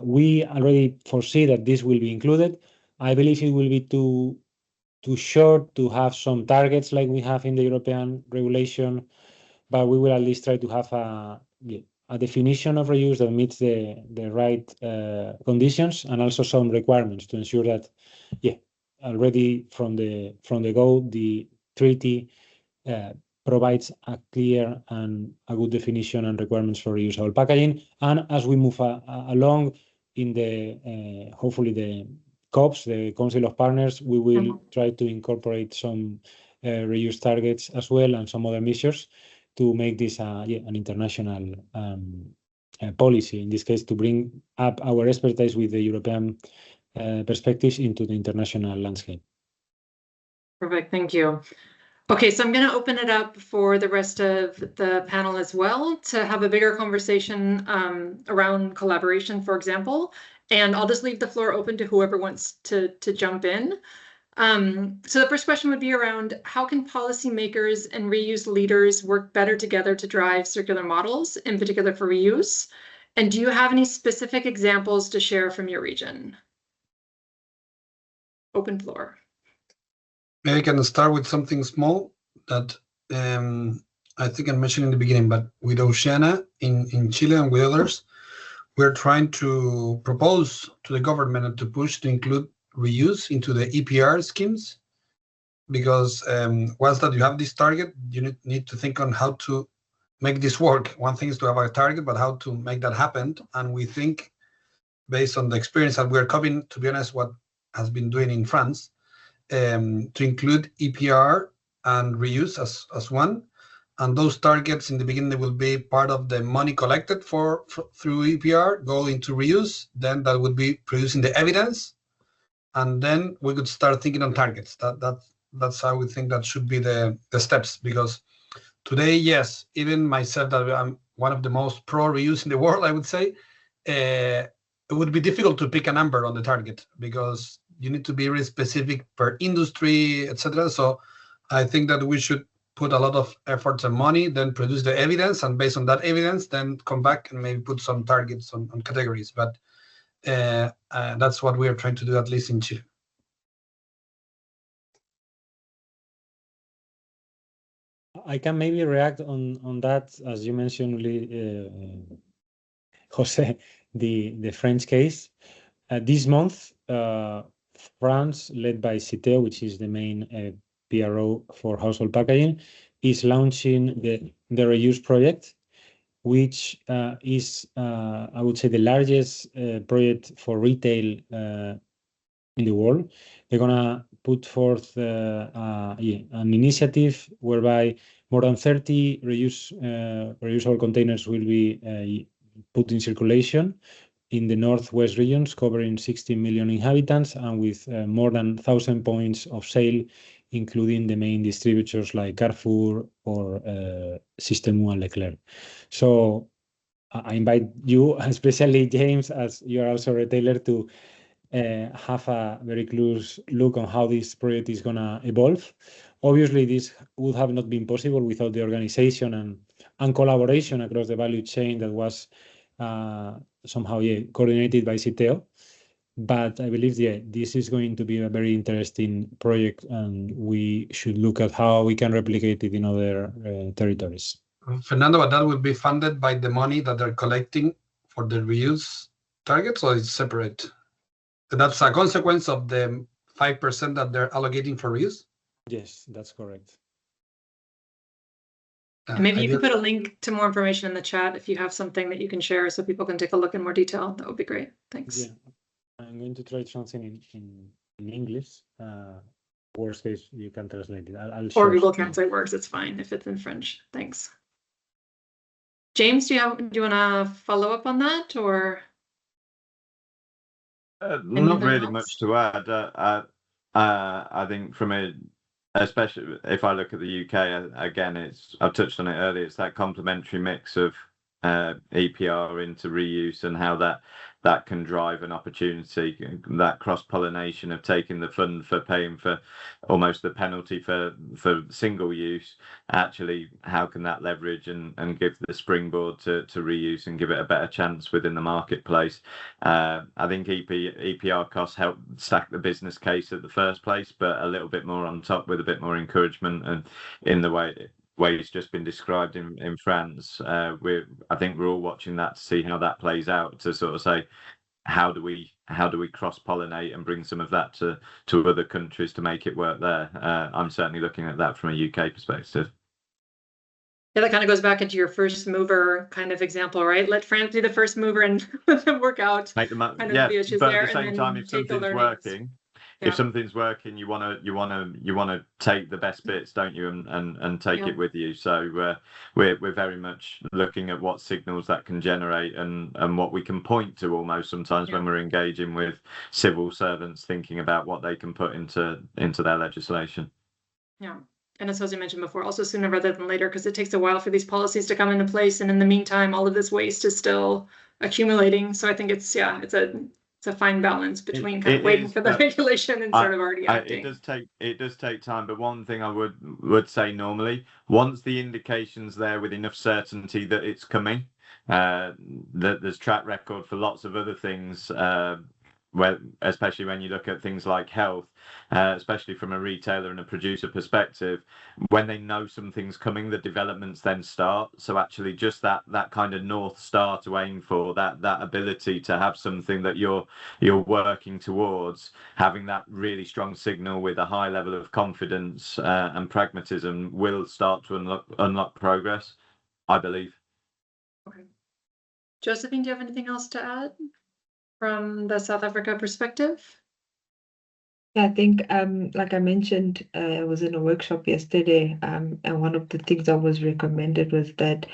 we already foresee that this will be included. I believe it will be too short to have some targets like we have in the European regulation, but we will at least try to have a definition of reuse that meets the right conditions, and also some requirements to ensure that, already from the go, the treaty provides a clear and a good definition and requirements for reusable packaging. And as we move along in the hopefully the COPs, the Council of Partners, we will try to incorporate some reuse targets as well, and some other measures to make this an international policy, in this case, to bring up our expertise with the European perspectives into the international landscape. Perfect, thank you. Okay, so I'm going to open it up for the rest of the panel as well to have a bigger conversation around collaboration, for example, and I'll just leave the floor open to whoever wants to jump in. So the first question would be around how can policymakers and reuse leaders work better together to drive circular models, in particular for reuse? And do you have any specific examples to share from your region? Open floor. Maybe I can start with something small that I think I mentioned in the beginning, but with Oceana in Chile and with others, we're trying to propose to the government to push to include reuse into the EPR schemes, because once that you have this target, you need to think on how to make this work. One thing is to have a target, but how to make that happen. And we think, based on the experience that we're copying, to be honest, what has been doing in France, to include EPR and reuse as one. And those targets in the beginning, they will be part of the money collected through EPR, go into reuse. Then that would be producing the evidence. And then we could start thinking on targets. That's how we think that should be the steps. Because today, yes, even myself, that I'm one of the most pro reuse in the world, I would say, it would be difficult to pick a number on the target, because you need to be really specific per industry, etc. So I think that we should put a lot of efforts and money, then produce the evidence, and based on that evidence, then come back and maybe put some targets on categories. But that's what we are trying to do, at least in Chile. I can maybe react on that, as you mentioned, Jose, the French case. This month, France, led by Citeo, which is the main PRO for household packaging, is launching the reuse project, which is, I would say, the largest project for retail in the world. They're gonna put forth an initiative whereby more than 30 reusable containers will be put in circulation in the northwest regions, covering 60 million inhabitants, and with more than 1,000 points of sale, including the main distributors like Carrefour or Système U and Leclerc. So I invite you, especially James, as you are also a retailer, to have a very close look on how this project is going to evolve. Obviously, this would have not been possible without the organization and collaboration across the value chain that was somehow coordinated by Citeo. But I believe, this is going to be a very interesting project, and we should look at how we can replicate it in other territories. Fernando, but that will be funded by the money that they're collecting for the reuse targets, or it's separate? And that's a consequence of the 5% that they're allocating for reuse? Yes, that's correct. And maybe you can put a link to more information in the chat if you have something that you can share so people can take a look in more detail. That would be great. Thanks. Yeah. I'm going to try something in English. Worst case, you can translate it. I'll or Google Translate works. It's fine if it's in French. Thanks. James, do you want to follow up on that, or? Not really else? much to add. I think especially if I look at the UK, again, I've touched on it earlier, it's that complementary mix of EPR into reuse and how that can drive an opportunity, that cross-pollination of taking the fund for paying for almost the penalty for single use. Actually, how can that leverage and give the springboard to reuse and give it a better chance within the marketplace? I think EPR costs help stack the business case at the first place, but a little bit more on top with a bit more encouragement, and in the way it's just been described in France. I think we're all watching that to see how that plays out, to sort of say, how do we cross-pollinate and bring some of that to other countries to make it work there? I'm certainly looking at that from a UK perspective. Yeah, that kind of goes back into your first mover kind of example, right? Let France be the first mover and let them work out Make them the issues but there, at the same time, if something's working, if something's working, you want to take the best bits, don't you, and take it with you. So we're very much looking at what signals that can generate and what we can point to almost sometimes when we're engaging with civil servants, thinking about what they can put into their legislation. Yeah. And as Jose mentioned before, also sooner rather than later, because it takes a while for these policies to come into place. And in the meantime, all of this waste is still accumulating. So I think it's a fine balance between kind of waiting for the regulation and sort of already acting. It does take time, but one thing I would say normally, once the indication's there with enough certainty that it's coming, that there's track record for lots of other things, especially when you look at things like health, especially from a retailer and a producer perspective, when they know something's coming, the developments then start. So actually just that kind of North Star to aim for, that ability to have something that you're working towards, having that really strong signal with a high level of confidence and pragmatism will start to unlock progress, I believe. Okay. Josephine, do you have anything else to add from the South Africa perspective? Yeah, I think, like I mentioned, I was in a workshop yesterday, and one of the things that was recommended was that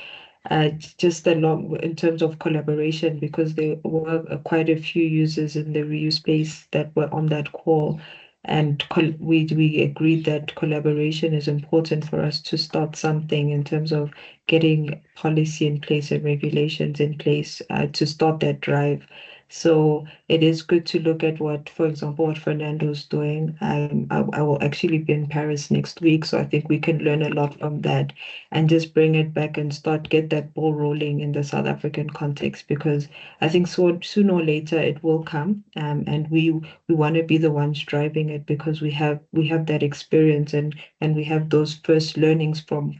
just in terms of collaboration, because there were quite a few users in the reuse space that were on that call, and we agreed that collaboration is important for us to start something in terms of getting policy in place and regulations in place to start that drive. So it is good to look at for example, what Fernando's doing. I will actually be in Paris next week, so I think we can learn a lot from that and just bring it back and get that ball rolling in the South African context, because I think sooner or later it will come, and we want to be the ones driving it, because we have that experience and we have those first learnings from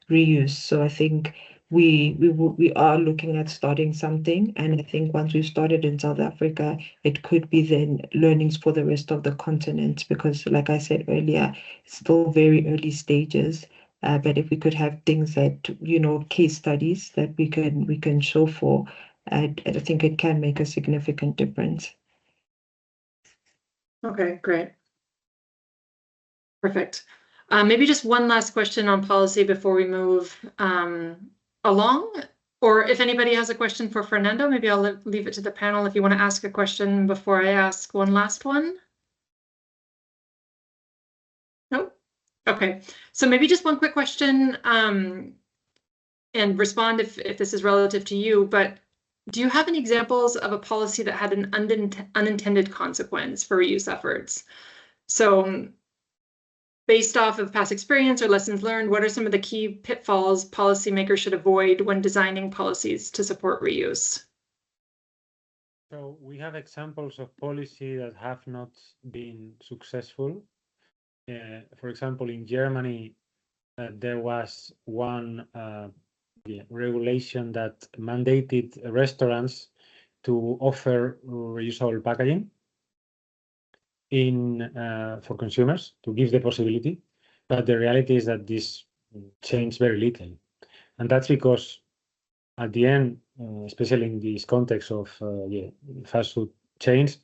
reuse. So I think we are looking at starting something, and I think once we've started in South Africa, it could be then learnings for the rest of the continent, because like I said earlier, it's still very early stages. But if we could have things that, case studies that we can show for, I think it can make a significant difference. Okay, great. Perfect. Maybe just one last question on policy before we move along, or if anybody has a question for Fernando, maybe I'll leave it to the panel if you want to ask a question before I ask one last one. Nope. Okay, so maybe just one quick question, and respond if this is relative to you, but do you have any examples of a policy that had an unintended consequence for reuse efforts? So based off of past experience or lessons learned, what are some of the key pitfalls policymakers should avoid when designing policies to support reuse? So we have examples of policy that have not been successful. For example, in Germany, there was one regulation that mandated restaurants to offer reusable packaging for consumers, to give the possibility. But the reality is that this changed very little. And that's because at the end, especially in this context of fast food chains,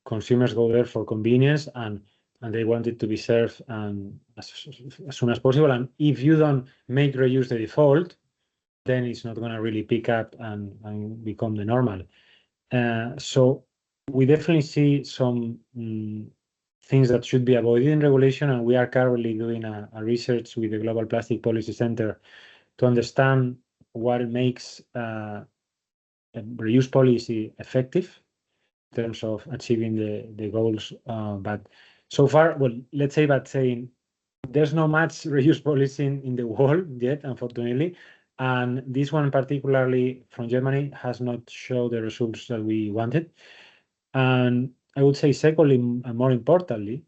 consumers go there for convenience and they want it to be served as soon as possible. And if you don't make reuse the default, then it's not going to really pick up and become the normal. So we definitely see some things that should be avoided in regulation, and we are currently doing a research with the Global Plastic Policy Center to understand what makes a reuse policy effective in terms of achieving the goals. But so far, well, let's say that saying there's no much reuse policy in the world yet, unfortunately. And this one, particularly from Germany, has not shown the results that we wanted. And I would say, secondly, and more importantly,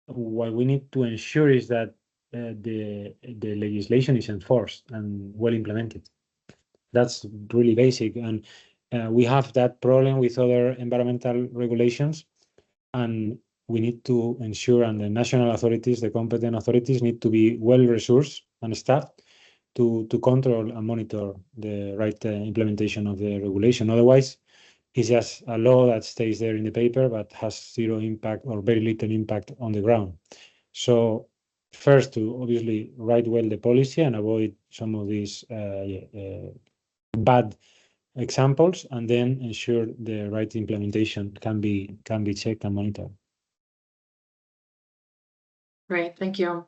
what we need to ensure is that the legislation is enforced and well implemented. That's really basic. And we have that problem with other environmental regulations, and we need to ensure, and the national authorities, the competent authorities, need to be well resourced and staffed to control and monitor the right implementation of the regulation. Otherwise, it's just a law that stays there in the paper but has zero impact or very little impact on the ground. So first, to obviously write well the policy and avoid some of these bad examples, and then ensure the right implementation can be checked and monitored. Great, thank you.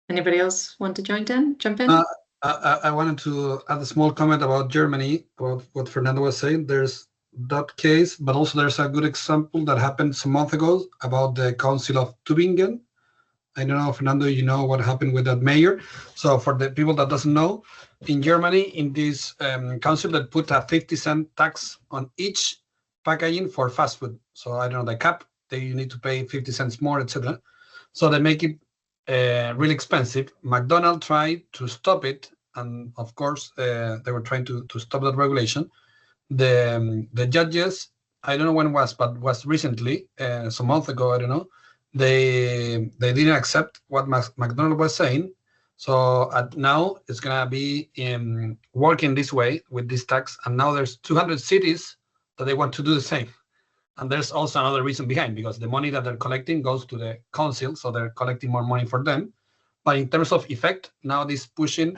Anybody else want to jump in? I wanted to add a small comment about Germany, about what Fernando was saying. There's that case, but also there's a good example that happened some months ago about the Council of Tübingen. I don't know, Fernando, you know what happened with that mayor. So for the people that doesn't know, in Germany, in this council that put a 50-cent tax on each packaging for fast food. So I don't know, the cap, you need to pay 50 cents more, etc. So they make it really expensive. McDonald's tried to stop it, and of course they were trying to stop that regulation. The judges, I don't know when it was, but was recently, some month ago, I don't know, they didn't accept what McDonald's was saying. So now it's gonna be working this way with this tax, and now there's 200 cities that they want to do the same. And there's also another reason behind, because the money that they're collecting goes to the council, so they're collecting more money for them. But in terms of effect, now this pushing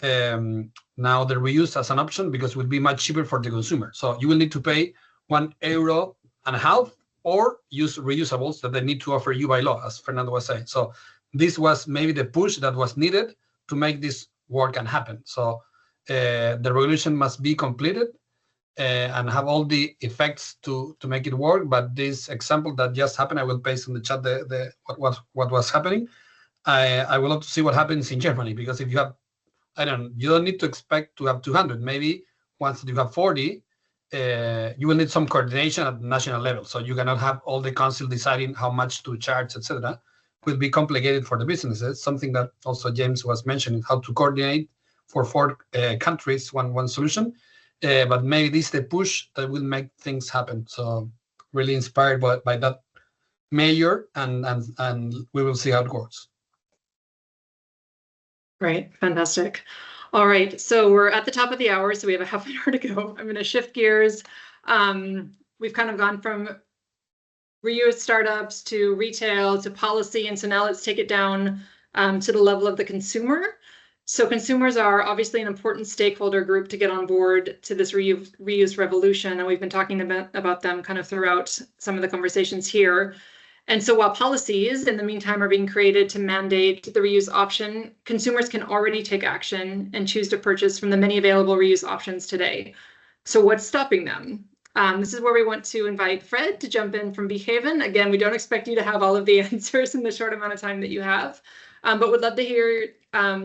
now the reuse as an option, because it will be much cheaper for the consumer. So you will need to pay €1.50 or use reusables that they need to offer you by law, as Fernando was saying. So this was maybe the push that was needed to make this work and happen. So the regulation must be completed and have all the effects to make it work. But this example that just happened, I will paste in the chat what was happening. I will love to see what happens in Germany, because if you have, you don't need to expect to have 200. Maybe once you have 40, you will need some coordination at the national level. So you cannot have all the council deciding how much to charge, etc. It will be complicated for the businesses. Something that also James was mentioning, how to coordinate for 4 countries, one solution. But maybe this is the push that will make things happen. So really inspired by that mayor, and we will see how it goes. Great, fantastic. All right, so we're at the top of the hour, so we have a half an hour to go. I'm going to shift gears. We've kind of gone from reuse startups to retail to policy, and so now let's take it down to the level of the consumer. So consumers are obviously an important stakeholder group to get on board to this reuse revolution, and we've been talking about them kind of throughout some of the conversations here. And so while policies in the meantime are being created to mandate the reuse option, consumers can already take action and choose to purchase from the many available reuse options today. So what's stopping them? This is where we want to invite Fred to jump in from Behaven. Again, we don't expect you to have all of the answers in the short amount of time that you have, but would love to hear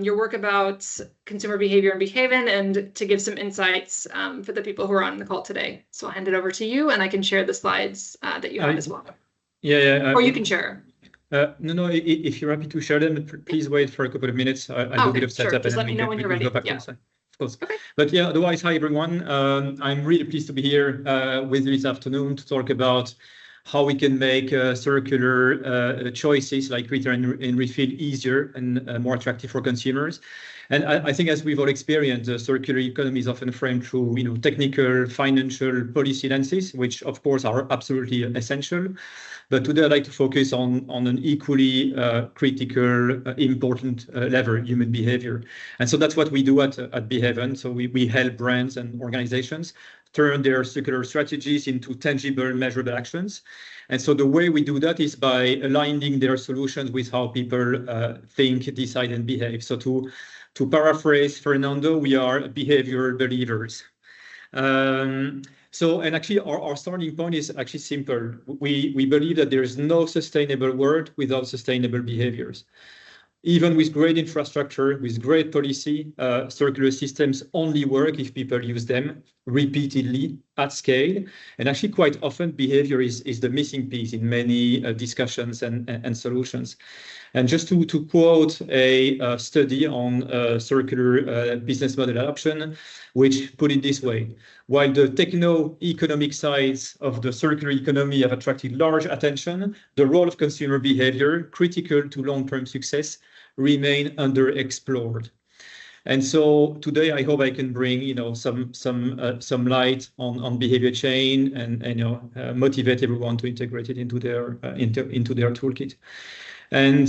your work about consumer behavior in Behaven, and to give some insights for the people who are on the call today. So I'll hand it over to you, and I can share the slides that you have as well. Yeah. Or you can share. No, if you're happy to share them, please wait for a couple of minutes. I'll do a bit of setup, Just and let me know when you're ready. go back Yeah. inside. Of course. Okay. But yeah, otherwise, hi everyone. I'm really pleased to be here with you this afternoon to talk about how we can make circular choices like return and refill easier and more attractive for consumers. And I think, as we've all experienced, the circular economy is often framed through, technical, financial, policy lenses, which of course are absolutely essential. But today I'd like to focus on an equally critical, important lever, human behavior. And so that's what we do at Behaven. So we help brands and organizations turn their circular strategies into tangible, measurable actions. And so the way we do that is by aligning their solutions with how people think, decide, and behave. So to paraphrase Fernando, we are behavioral believers. And actually our starting point is actually simple. We believe that there is no sustainable world without sustainable behaviors. Even with great infrastructure, with great policy, circular systems only work if people use them repeatedly at scale. And actually quite often behavior is the missing piece in many discussions and solutions. And just to quote a study on circular business model adoption, which put it this way: while the techno-economic sides of the circular economy have attracted large attention, the role of consumer behavior, critical to long-term success, remain underexplored. And so today I hope I can bring some light on behavior chain and motivate everyone to integrate it into their toolkit. And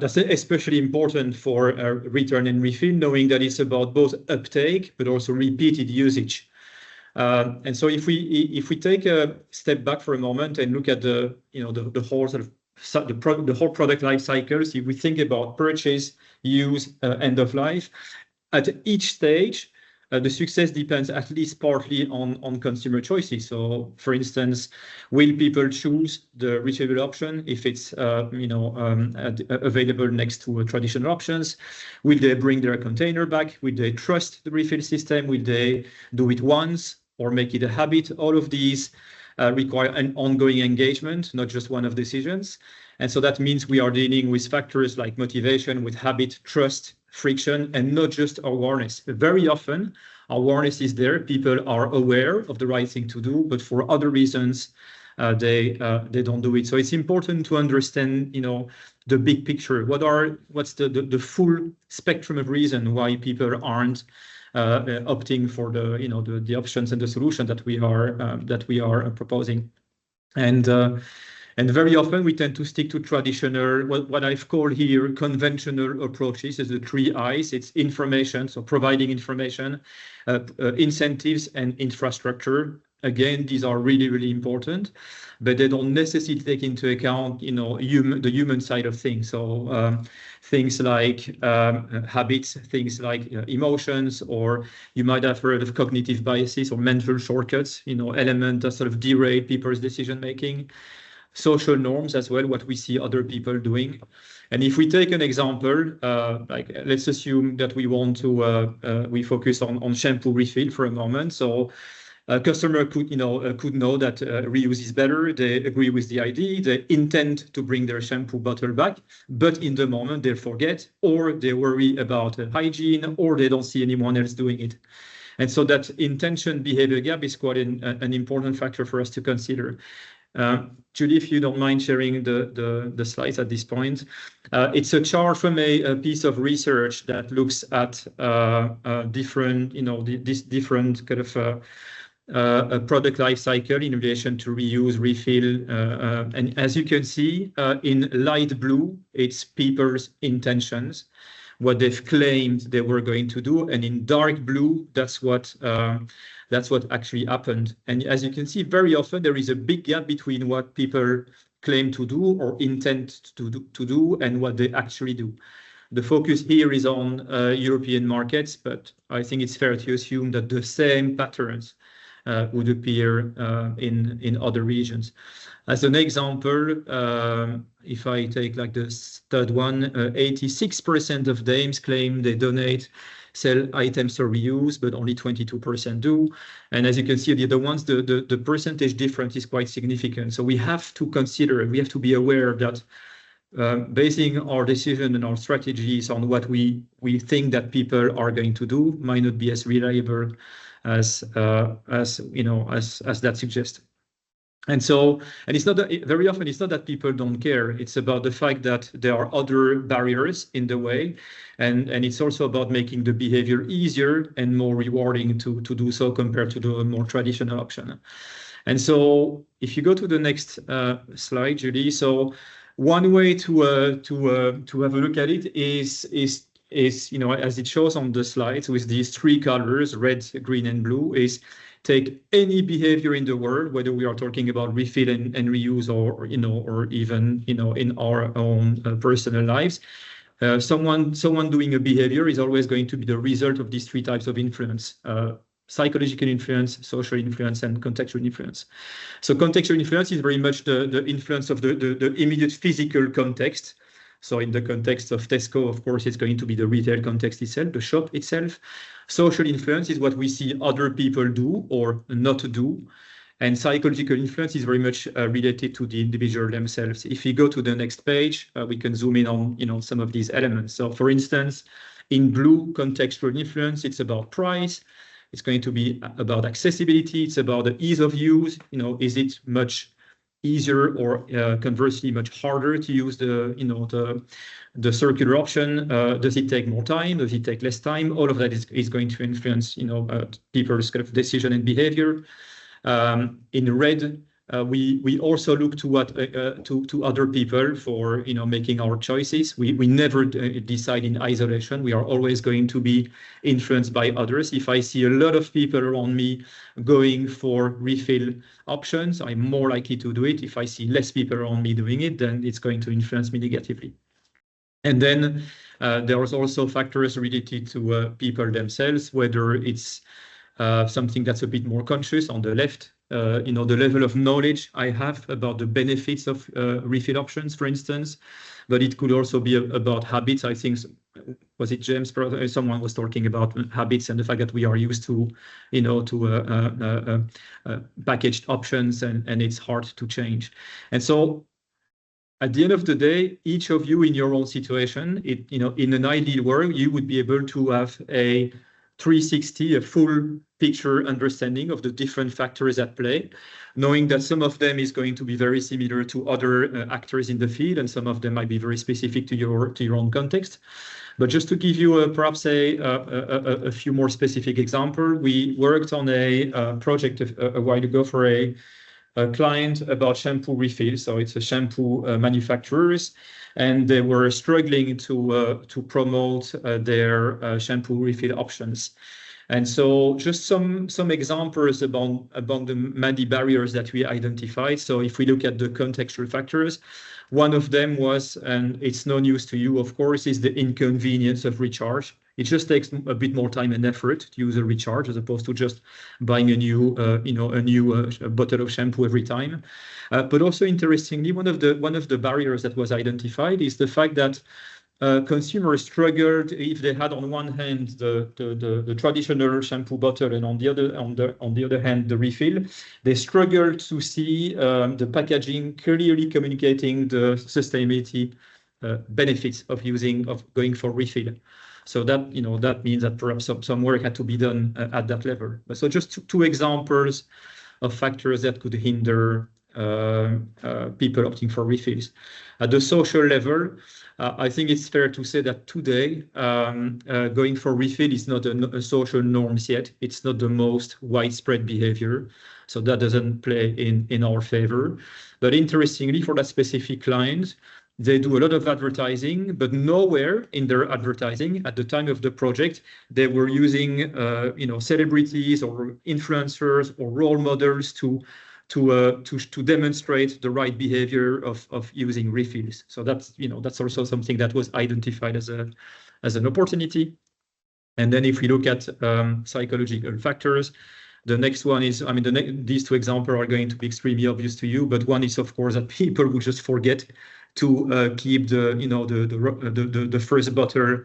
that's especially important for return and refill, knowing that it's about both uptake but also repeated usage. And so if we take a step back for a moment and look at the whole sort of the whole product life cycle, if we think about purchase, use, end of life, at each stage, the success depends at least partly on consumer choices. So, for instance, will people choose the reachable option if it's available next to traditional options? Will they bring their container back? Will they trust the refill system? Will they do it once or make it a habit? All of these require an ongoing engagement, not just one-off decisions. And so that means we are dealing with factors like motivation, with habit, trust, friction, and not just awareness. Very often, awareness is there. People are aware of the right thing to do, but for other reasons, they don't do it. So it's important to understand, the big picture. What's the full spectrum of reason why people aren't opting for the options and the solution that we are proposing. And very often we tend to stick to traditional, what I've called here conventional approaches, is the 3 I's. It's information, so providing information, incentives, and infrastructure. Again, these are really, really important, but they don't necessarily take into account, the human side of things. So things like habits, things like emotions, or you might have heard of cognitive biases or mental shortcuts, elements that sort of derail people's decision making. Social norms as well, what we see other people doing. And if we take an example, like let's assume that we want to we focus on shampoo refill for a moment. So a customer could know that reuse is better. They agree with the idea. They intend to bring their shampoo bottle back, but in the moment they forget, or they worry about hygiene, or they don't see anyone else doing it. And so that intention behavior gap is quite an important factor for us to consider. Julie, if you don't mind sharing the slides at this point. It's a chart from a piece of research that looks at different, this different kind of a product life cycle in relation to reuse, refill. And as you can see, in light blue, it's people's intentions, what they've claimed they were going to do. And in dark blue, that's what actually happened. And as you can see, very often there is a big gap between what people claim to do or intend to do and what they actually do. The focus here is on European markets, but I think it's fair to assume that the same patterns would appear in other regions. As an example, if I take like the third one, 86% of dames claim they sell items for reuse, but only 22% do. And as you can see, the other ones, the percentage difference is quite significant. So we have to consider, we have to be aware that basing our decision and our strategies on what we think that people are going to do might not be as reliable as that suggests. And it's not that, very often it's not that people don't care. It's about the fact that there are other barriers in the way. And it's also about making the behavior easier and more rewarding to do so compared to the more traditional option. And so if you go to the next slide, Julie, so one way to have a look at it is as it shows on the slides with these three colors, red, green, and blue, is take any behavior in the world, whether we are talking about refill and reuse, or even in our own personal lives. Someone doing a behavior is always going to be the result of these three types of influence: psychological influence, social influence, and contextual influence. So contextual influence is very much the influence of the immediate physical context. So in the context of Tesco, of course, it's going to be the retail context itself, the shop itself. Social influence is what we see other people do or not do. And psychological influence is very much related to the individual themselves. If we go to the next page, we can zoom in on some of these elements. So for instance, in blue, contextual influence, it's about price. It's going to be about accessibility. It's about the ease of use. Is it much easier or conversely much harder to use the circular option? Does it take more time? Does it take less time? All of that is going to influence people's kind of decision and behavior. In red, we also look to what to other people for making our choices. We never decide in isolation. We are always going to be influenced by others. If I see a lot of people around me going for refill options, I'm more likely to do it. If I see less people around me doing it, then it's going to influence me negatively. And then there is also factors related to people themselves, whether it's something that's a bit more conscious on the left. The level of knowledge I have about the benefits of refill options, for instance, but it could also be about habits. I think, was it James? Someone was talking about habits and the fact that we are used to, packaged options, and it's hard to change. And so, at the end of the day, each of you in your own situation, in an ideal world, you would be able to have a 360, a full picture understanding of the different factors at play, knowing that some of them is going to be very similar to other actors in the field, and some of them might be very specific to your own context. But just to give you perhaps a few more specific examples, we worked on a project a while ago for a client about shampoo refills. So it's a shampoo manufacturers, and they were struggling to promote their shampoo refill options. And so just some examples about the many barriers that we identified. So if we look at the contextual factors, one of them was, and it's no news to you, of course, is the inconvenience of recharge. It just takes a bit more time and effort to use a recharge as opposed to just buying a new bottle of shampoo every time. But also interestingly, one of the barriers that was identified is the fact that consumers struggled if they had on one hand the traditional shampoo bottle and on the other hand the refill. They struggled to see the packaging clearly communicating the sustainability benefits of going for refill. So that that means that perhaps some work had to be done at that level. So just two examples of factors that could hinder people opting for refills. At the social level, I think it's fair to say that today going for refill is not a social norm yet. It's not the most widespread behavior, so that doesn't play in our favor. But interestingly, for that specific client, they do a lot of advertising, but nowhere in their advertising at the time of the project, they were using celebrities or influencers or role models to demonstrate the right behavior of using refills. So that's also something that was identified as an opportunity. And then if we look at psychological factors, the next one is, these two examples are going to be extremely obvious to you, but one is of course that people will just forget to keep the first bottle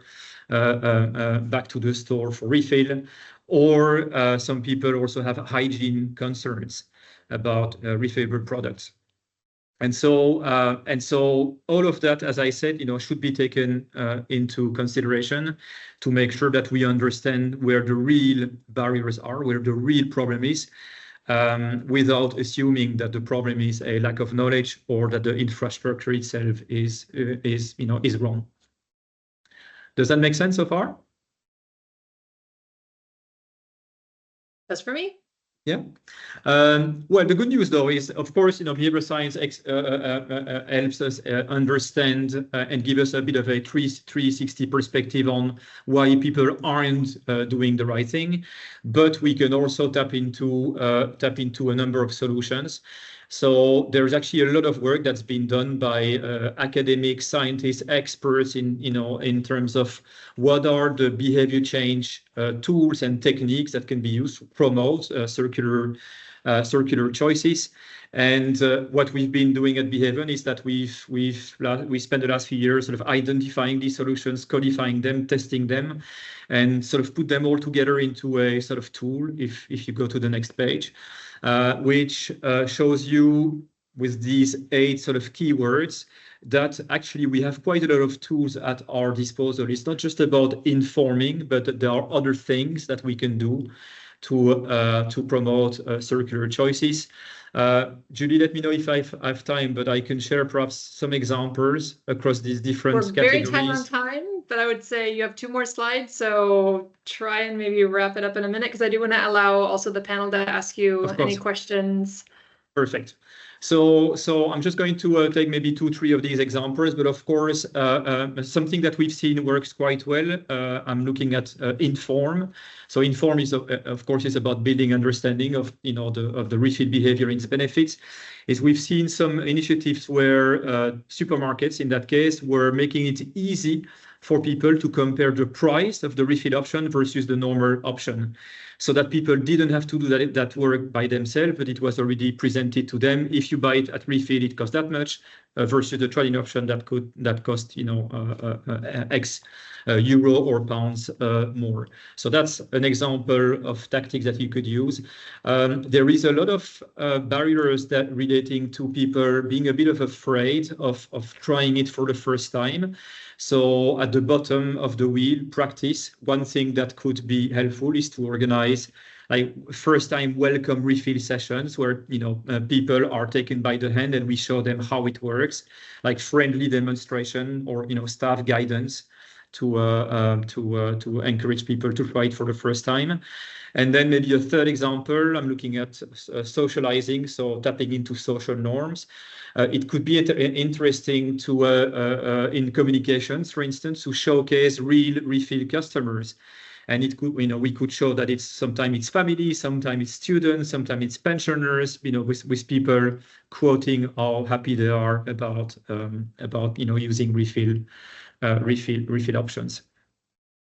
back to the store for refill, or some people also have hygiene concerns about refillable products. And so all of that, as I said, should be taken into consideration to make sure that we understand where the real barriers are, where the real problem is. without assuming that the problem is a lack of knowledge or that the infrastructure itself is wrong. Does that make sense so far? That's for me. Yeah. Well, the good news, though, is, of course, behavioral science helps us understand and give us a bit of a 360 perspective on why people aren't doing the right thing. But we can also tap into a number of solutions. So there's actually a lot of work that's been done by academic scientists, experts in terms of what are the behavior change tools and techniques that can be used to promote circular choices. And what we've been doing at Behavion is that we spent the last few years sort of identifying these solutions, codifying them, testing them, and sort of put them all together into a sort of tool. If you go to the next page. Which shows you with these 8 sort of keywords that actually we have quite a lot of tools at our disposal. It's not just about informing, but there are other things that we can do to promote circular choices. Julie, let me know if I have time, but I can share perhaps some examples across these different categories. We're very tight on time, but I would say you have 2 more slides, so try and maybe wrap it up in a minute, because I do want to allow also the panel to ask you any questions. Perfect. So I'm just going to take maybe 2-3 of these examples, but of course, something that we've seen works quite well. I'm looking at Inform. So Inform is, of course, is about building understanding of the refill behavior and its benefits. We've seen some initiatives where supermarkets, in that case, were making it easy for people to compare the price of the refill option versus the normal option, so that people didn't have to do that work by themselves, but it was already presented to them. If you buy it at refill, it costs that much, versus the trading option that cost X euro or pounds more. So that's an example of tactics that you could use. There is a lot of barriers that relating to people being a bit of afraid of trying it for the first time. So at the bottom of the wheel, practice. One thing that could be helpful is to organize like first-time welcome refill sessions where people are taken by the hand and we show them how it works, like friendly demonstration or staff guidance to encourage people to try it for the first time. And then maybe a third example, I'm looking at socializing, so tapping into social norms. It could be interesting to, in communications, for instance, to showcase real refill customers. And it could, we could show that sometimes it's family, sometimes it's students, sometimes it's pensioners, with people quoting how happy they are about using refill options.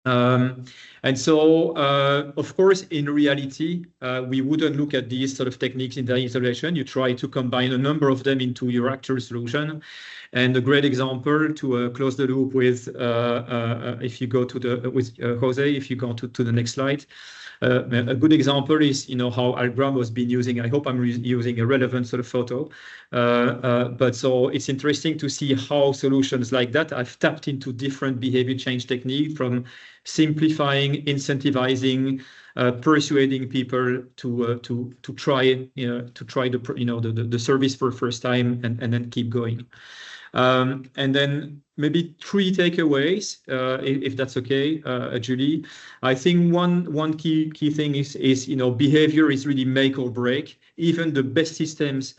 And so, of course, in reality, we wouldn't look at these sort of techniques in isolation. You try to combine a number of them into your actual solution. And a great example to close the loop with, if you go to Jose, if you go to the next slide. A good example is, how Algram has been using. I hope I'm using a relevant sort of photo. But so it's interesting to see how solutions like that have tapped into different behavior change techniques, from simplifying, incentivizing, persuading people to try the service for the first time and then keep going. And then maybe 3 takeaways, if that's okay, Julie. I think one key thing is behavior is really make or break. Even the best systems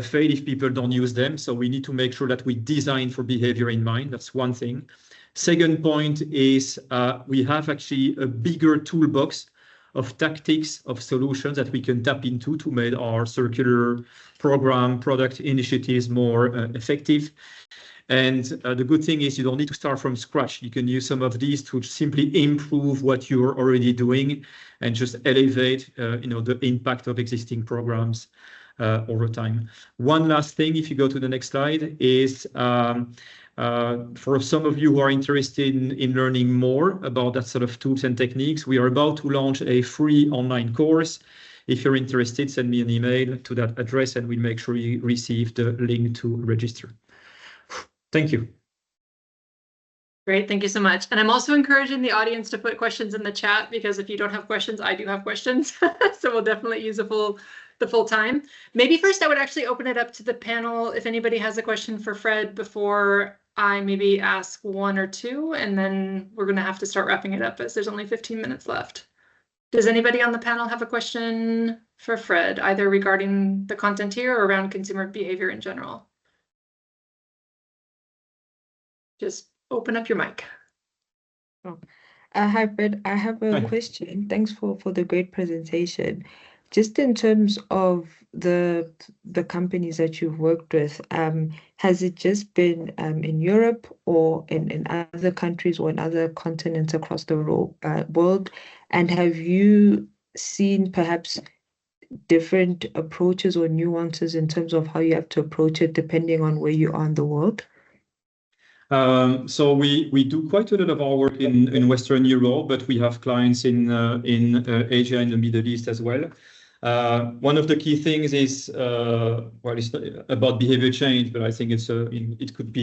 fail if people don't use them. So we need to make sure that we design for behavior in mind. That's one thing. Second point is we have actually a bigger toolbox of tactics, of solutions that we can tap into to make our circular program, product initiatives more effective. And the good thing is you don't need to start from scratch. You can use some of these to simply improve what you're already doing and just elevate the impact of existing programs over time. One last thing, if you go to the next slide, is for some of you who are interested in learning more about that sort of tools and techniques, we are about to launch a free online course. If you're interested, send me an email to that address and we'll make sure you receive the link to register. Thank you. Great, thank you so much. And I'm also encouraging the audience to put questions in the chat, because if you don't have questions, I do have questions. So we'll definitely use a full the full time. Maybe first I would actually open it up to the panel if anybody has a question for Fred before I maybe ask one or two, and then we're going to have to start wrapping it up as there's only 15 minutes left. Does anybody on the panel have a question for Fred, either regarding the content here or around consumer behavior in general? Just open up your mic. Hi, Fred. I have a question. Thanks for the great presentation. Just in terms of the companies that you've worked with, has it just been in Europe or in other countries or in other continents across the world? And have you seen perhaps different approaches or nuances in terms of how you have to approach it depending on where you are in the world? So we do quite a lot of our work in Western Europe, but we have clients in Asia and the Middle East as well. One of the key things is well, it's not about behavior change, but I think it could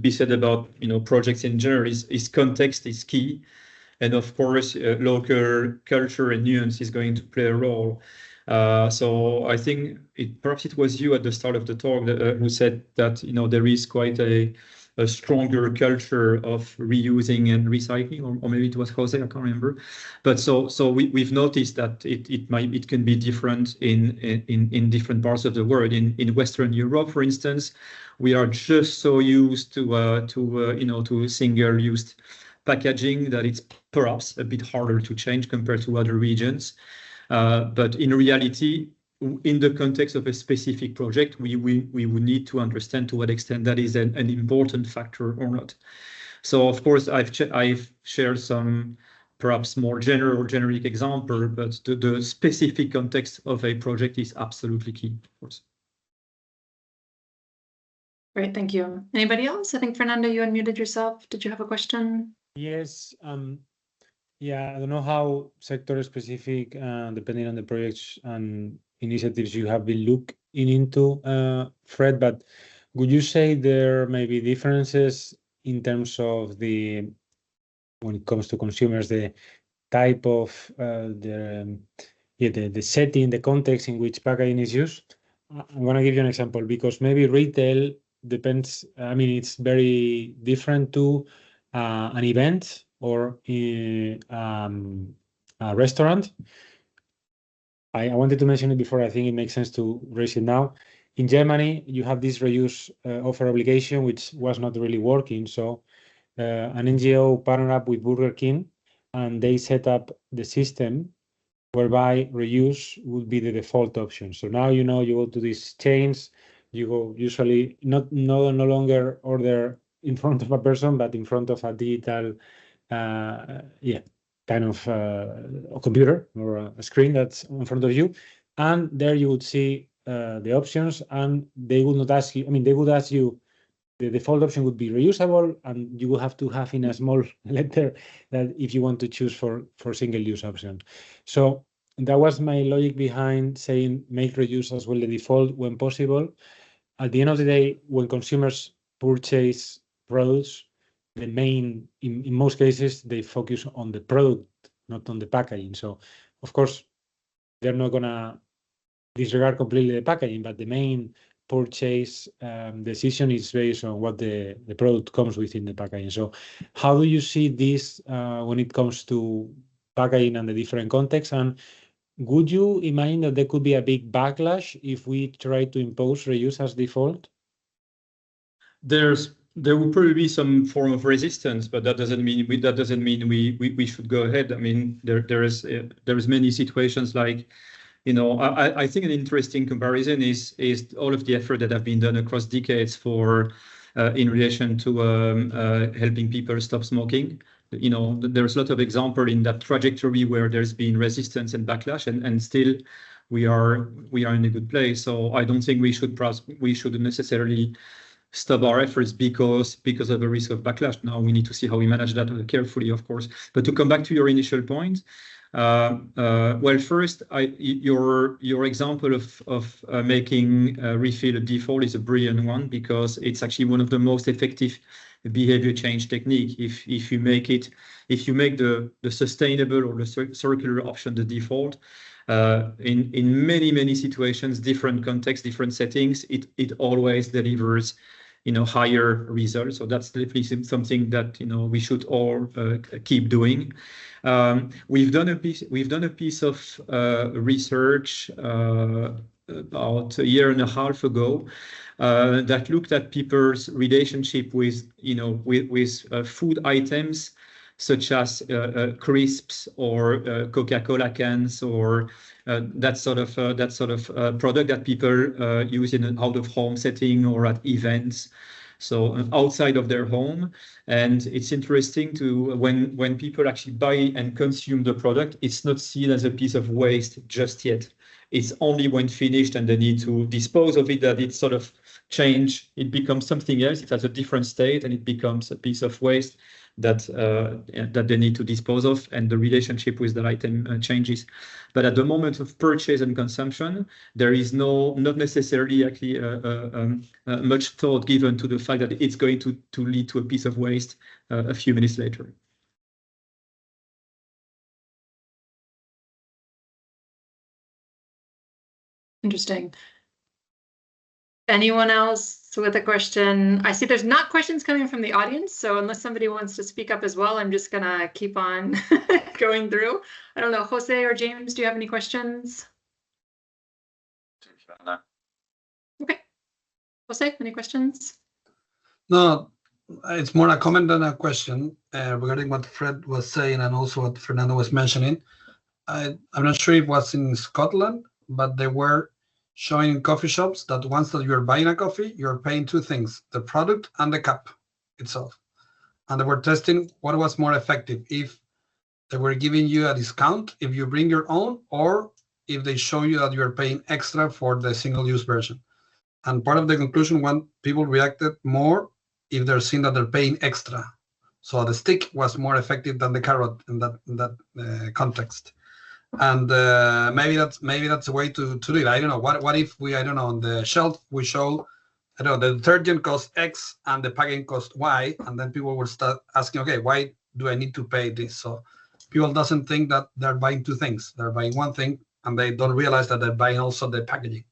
be said about projects in general. Is context is key, and of course local culture and nuance is going to play a role. So I think perhaps it was you at the start of the talk who said that there is quite a stronger culture of reusing and recycling, or maybe it was Jose, I can't remember. But so we've noticed that it can be different in different parts of the world. In Western Europe, for instance, we are just so used to single-use packaging that it's perhaps a bit harder to change compared to other regions. But in reality, in the context of a specific project, we would need to understand to what extent that is an important factor or not. So of course, I've shared some perhaps more generic example, but the specific context of a project is absolutely key, of course. Great, thank you. Anybody else? I think Fernando, you unmuted yourself. Did you have a question? Yes. Yeah, I don't know how sector specific, depending on the projects and initiatives you have been looking into, Fred, but would you say there may be differences in terms of when it comes to consumers, the type of the setting, the context in which packaging is used? I'm going to give you an example because maybe retail depends. I mean, it's very different to an event or a restaurant. I wanted to mention it before. I think it makes sense to raise it now. In Germany, you have this reuse offer obligation, which was not really working. So an NGO partnered up with Burger King, and they set up the system whereby reuse would be the default option. So now you go to these chains, you go usually no longer order in front of a person, but in front of a digital kind of a computer or a screen that's in front of you, and there you would see the options, and they would not ask you. I mean, they would ask you. The default option would be reusable, and you will have to have in a small letter that if you want to choose for single-use option. So that was my logic behind saying make reuse as well the default when possible. At the end of the day, when consumers purchase products, in most cases, they focus on the product, not on the packaging. So, of course, they're not going to disregard completely the packaging, but the main purchase decision is based on what the product comes within the packaging. So how do you see this when it comes to packaging and the different contexts? And would you imagine that there could be a big backlash if we try to impose reuse as default? There will probably be some form of resistance, but that doesn't mean we should go ahead. I mean, there is many situations like, I think an interesting comparison is all of the effort that have been done across decades in relation to helping people stop smoking. There's a lot of example in that trajectory where there's been resistance and backlash, and still we are in a good place. So I don't think we should necessarily stop our efforts because of the risk of backlash. Now we need to see how we manage that carefully, of course. But to come back to your initial point, well, first, your example of making refill a default is a brilliant one because it's actually one of the most effective behavior change technique. If you make the sustainable or the circular option the default, in many situations, different contexts, different settings, it always delivers higher results. So that's definitely something that we should all keep doing. We've done a piece of research about a year and a half ago that looked at people's relationship with food items such as crisps or Coca-Cola cans or that sort of product that people use in an out-of-home setting or at events, so outside of their home. And it's interesting to when people actually buy and consume the product, it's not seen as a piece of waste just yet. It's only when finished and they need to dispose of it that it sort of change. It becomes something else. It has a different state and it becomes a piece of waste that they need to dispose of, and the relationship with that item changes. But at the moment of purchase and consumption, there is not necessarily actually much thought given to the fact that it's going to lead to a piece of waste a few minutes later. Interesting. Anyone else with a question? I see there's not questions coming from the audience, so unless somebody wants to speak up as well, I'm just gonna keep on going through. I don't know, Jose or James, do you have any questions? No. Okay. Jose, any questions? No, it's more a comment than a question regarding what Fred was saying and also what Fernando was mentioning. I'm not sure if it was in Scotland, but they were showing in coffee shops that once that you're buying a coffee, you're paying two things, the product and the cup itself. And they were testing what was more effective, if they were giving you a discount if you bring your own, or if they show you that you're paying extra for the single-use version. And part of the conclusion, when people reacted more if they're seeing that they're paying extra. So the stick was more effective than the carrot in that context. And maybe that's a way to do it. I don't know. What if we, I don't know, on the shelf we show, I don't know, the detergent costs X and the packaging costs Y, and then people will start asking, okay, why do I need to pay this? So people doesn't think that they're buying two things. They're buying one thing, and they don't realize that they're buying also the packaging.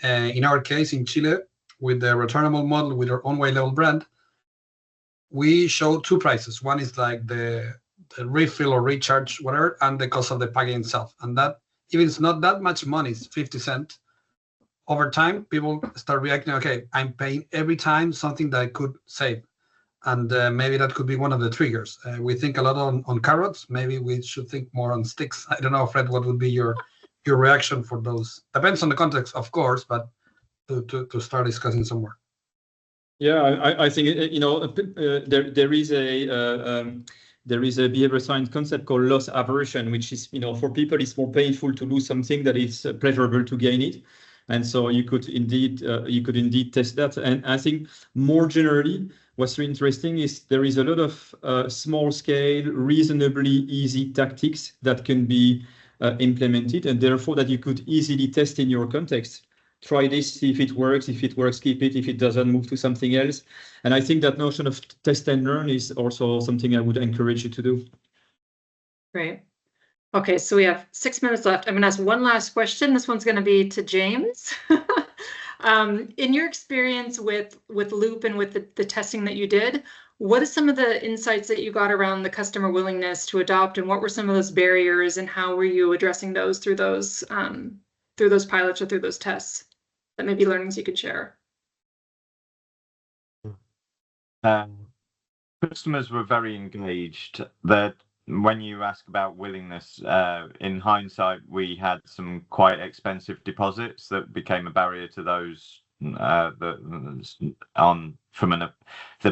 In our case, in Chile, with the returnable model with our own white label brand, we show two prices. One is like the refill or recharge, whatever, and the cost of the packaging itself. And that, even it's not that much money, it's 50 cents. Over time, people start reacting, okay, I'm paying every time something that I could save. And maybe that could be one of the triggers. We think a lot on carrots. Maybe we should think more on sticks. I don't know, Fred, what would be your reaction for those? Depends on the context, of course, but to start discussing some more. Yeah, I think there is a behavior science concept called loss aversion, which is, for people, it's more painful to lose something that is pleasurable to gain it. And so you could indeed test that. And I think more generally, what's really interesting is there is a lot of small scale, reasonably easy tactics that can be implemented, and therefore that you could easily test in your context. Try this, see if it works. If it works, keep it. If it doesn't, move to something else. And I think that notion of test and learn is also something I would encourage you to do. Great. Okay, so we have 6 minutes left. I'm going to ask one last question. This one's going to be to James. In your experience with Loop and with the testing that you did, what are some of the insights that you got around the customer willingness to adopt, and what were some of those barriers, and how were you addressing those through those pilots or through those tests? That may be learnings you could share. Customers were very engaged. That when you ask about willingness, in hindsight, we had some quite expensive deposits that became a barrier to those the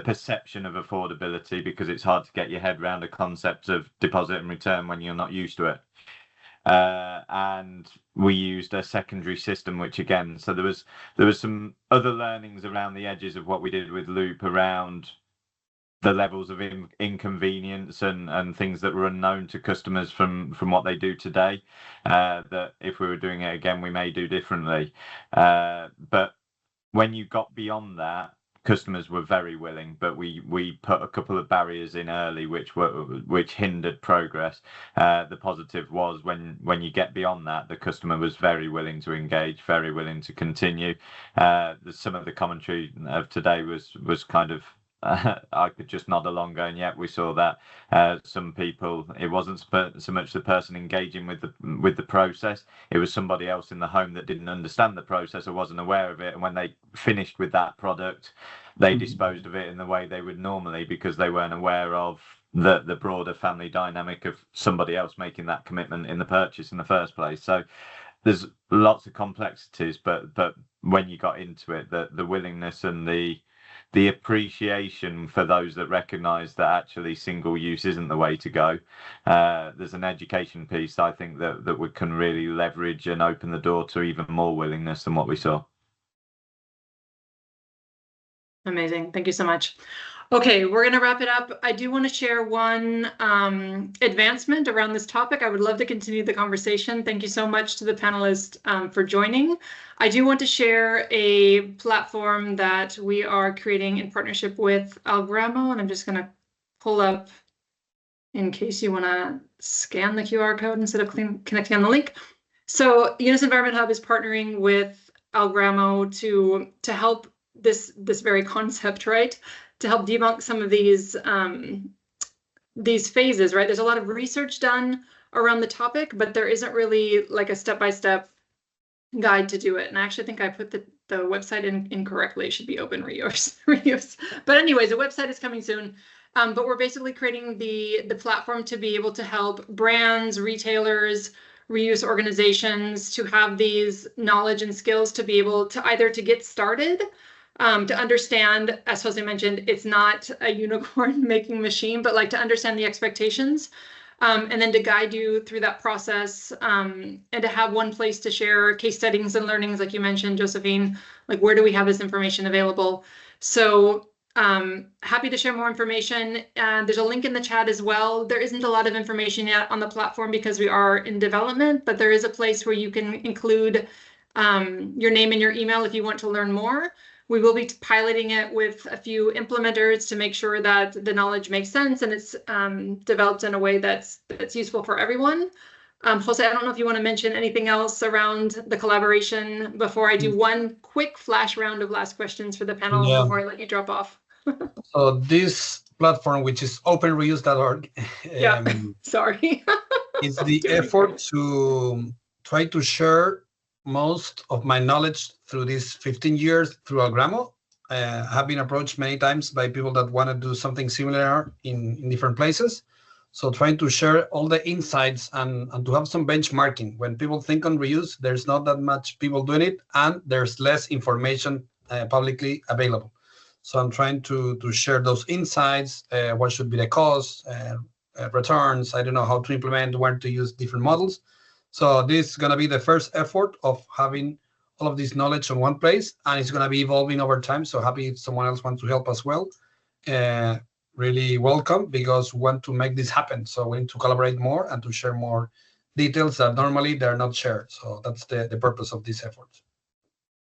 perception of affordability, because it's hard to get your head around a concept of deposit and return when you're not used to it. And we used a secondary system, which again, so there was some other learnings around the edges of what we did with Loop around the levels of inconvenience and things that were unknown to customers from what they do today, that if we were doing it again, we may do differently. But when you got beyond that, customers were very willing, but we put a couple of barriers in early which hindered progress. The positive was when you get beyond that, the customer was very willing to engage, very willing to continue. Some of the commentary of today was kind of I could just nod along going, yeah, we saw that. Some people, it wasn't so much the person engaging with the process, it was somebody else in the home that didn't understand the process or wasn't aware of it, and when they finished with that product, they disposed of it in the way they would normally because they weren't aware of the broader family dynamic of somebody else making that commitment in the purchase in the first place. So there's lots of complexities, but when you got into it, the willingness and the appreciation for those that recognise that actually single use isn't the way to go. There's an education piece, I think, that we can really leverage and open the door to even more willingness than what we saw. Amazing. Thank you so much. Okay, we're going to wrap it up. I do want to share one advancement around this topic. I would love to continue the conversation. Thank you so much to the panelists for joining. I do want to share a platform that we are creating in partnership with Algramo, and I'm just going to pull up in case you want to scan the QR code instead of connecting on the link. So Unis Environment Hub is partnering with Algramo to help this very concept, right? To help debunk some of these phases, right? There's a lot of research done around the topic, but there isn't really like a step-by-step guide to do it. And I actually think I put the website in incorrectly. It should be open reuse. But anyways, the website is coming soon. But we're basically creating the platform to be able to help brands, retailers, reuse organizations to have these knowledge and skills to be able to either to get started, to understand, as Jose mentioned, it's not a unicorn making machine, but like to understand the expectations, and then to guide you through that process, and to have one place to share case studies and learnings, like you mentioned, Josephine, like where do we have this information available? So happy to share more information. There's a link in the chat as well. There isn't a lot of information yet on the platform because we are in development, but there is a place where you can include your name and your email if you want to learn more. We will be piloting it with a few implementers to make sure that the knowledge makes sense and it's developed in a way that's useful for everyone. Jose, I don't know if you want to mention anything else around the collaboration before I do one quick flash round of last questions for the panel before I let you drop off. So this platform, which is openreuse.org, sorry, is the effort to try to share most of my knowledge through these 15 years through Algramo. I have been approached many times by people that want to do something similar in different places. So trying to share all the insights and to have some benchmarking. When people think on reuse, there's not that much people doing it, and there's less information publicly available. So I'm trying to share those insights, what should be the cost, returns, I don't know how to implement, where to use different models. So this is going to be the first effort of having all of this knowledge on one place, and it's going to be evolving over time. So happy if someone else wants to help as well. Really welcome, because we want to make this happen. So we need to collaborate more and to share more details that normally they're not shared. So that's the purpose of this effort.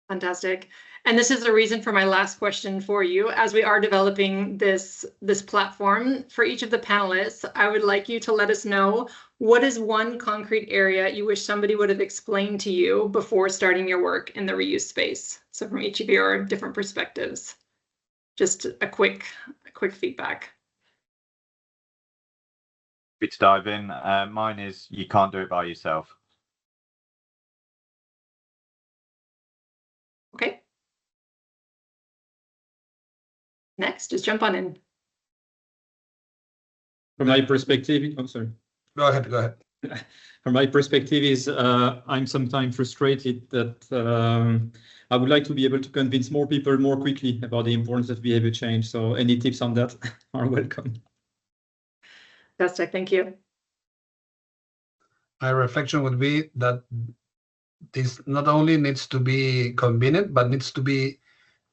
Fantastic. And this is the reason for my last question for you. As we are developing this platform for each of the panelists, I would like you to let us know, what is one concrete area you wish somebody would have explained to you before starting your work in the reuse space? So from each of your different perspectives, just a quick feedback. To dive in, mine is you can't do it by yourself. Okay. Next, just jump on in. From my perspective, I'm sorry. Go ahead. From my perspective is I'm sometimes frustrated that I would like to be able to convince more people more quickly about the importance of behavior change. So any tips on that are welcome. Fantastic, thank you. My reflection would be that this not only needs to be convenient, but needs to be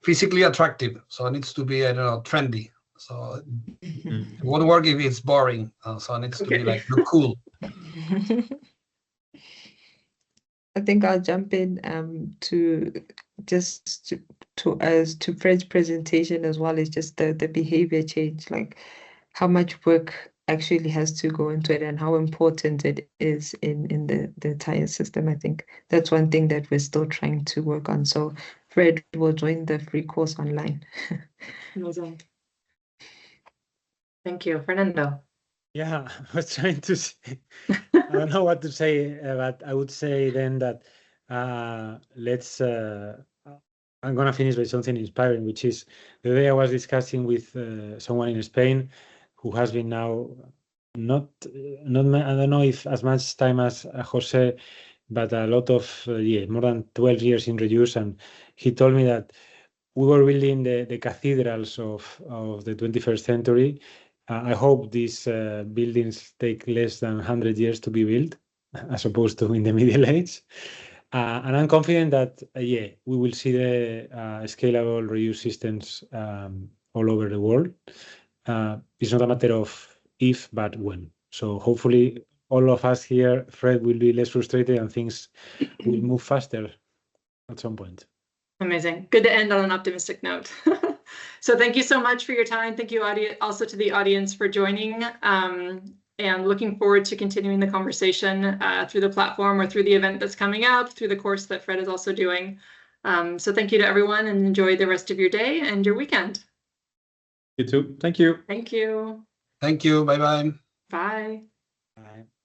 physically attractive. So it needs to be, I don't know, trendy. So it won't work if it's boring. So it needs to be like look cool. I think I'll jump in to just to Fred's presentation as well, is just the behavior change, like how much work actually has to go into it and how important it is in the entire system. I think that's one thing that we're still trying to work on. So Fred will join the free course online. Amazing. Thank you, Fernando. Yeah, I was trying to say, I don't know what to say, but I would say then that let's, I'm going to finish with something inspiring, which is the day I was discussing with someone in Spain who has been now not I don't know if as much time as Jose, but a lot of, more than 12 years in reuse. And he told me that we were building the cathedrals of the 21st century. I hope these buildings take less than 100 years to be built, as opposed to in the Middle Age. And I'm confident that, we will see the scalable reuse systems all over the world. It's not a matter of if, but when. So hopefully all of us here, Fred, will be less frustrated and things will move faster at some point. Amazing. Good to end on an optimistic note. So thank you so much for your time. Thank you also to the audience for joining, and looking forward to continuing the conversation through the platform or through the event that's coming up, through the course that Fred is also doing. So thank you to everyone, and enjoy the rest of your day and your weekend. You too. Thank you. Thank you. Thank you. Bye-bye. Bye. Bye.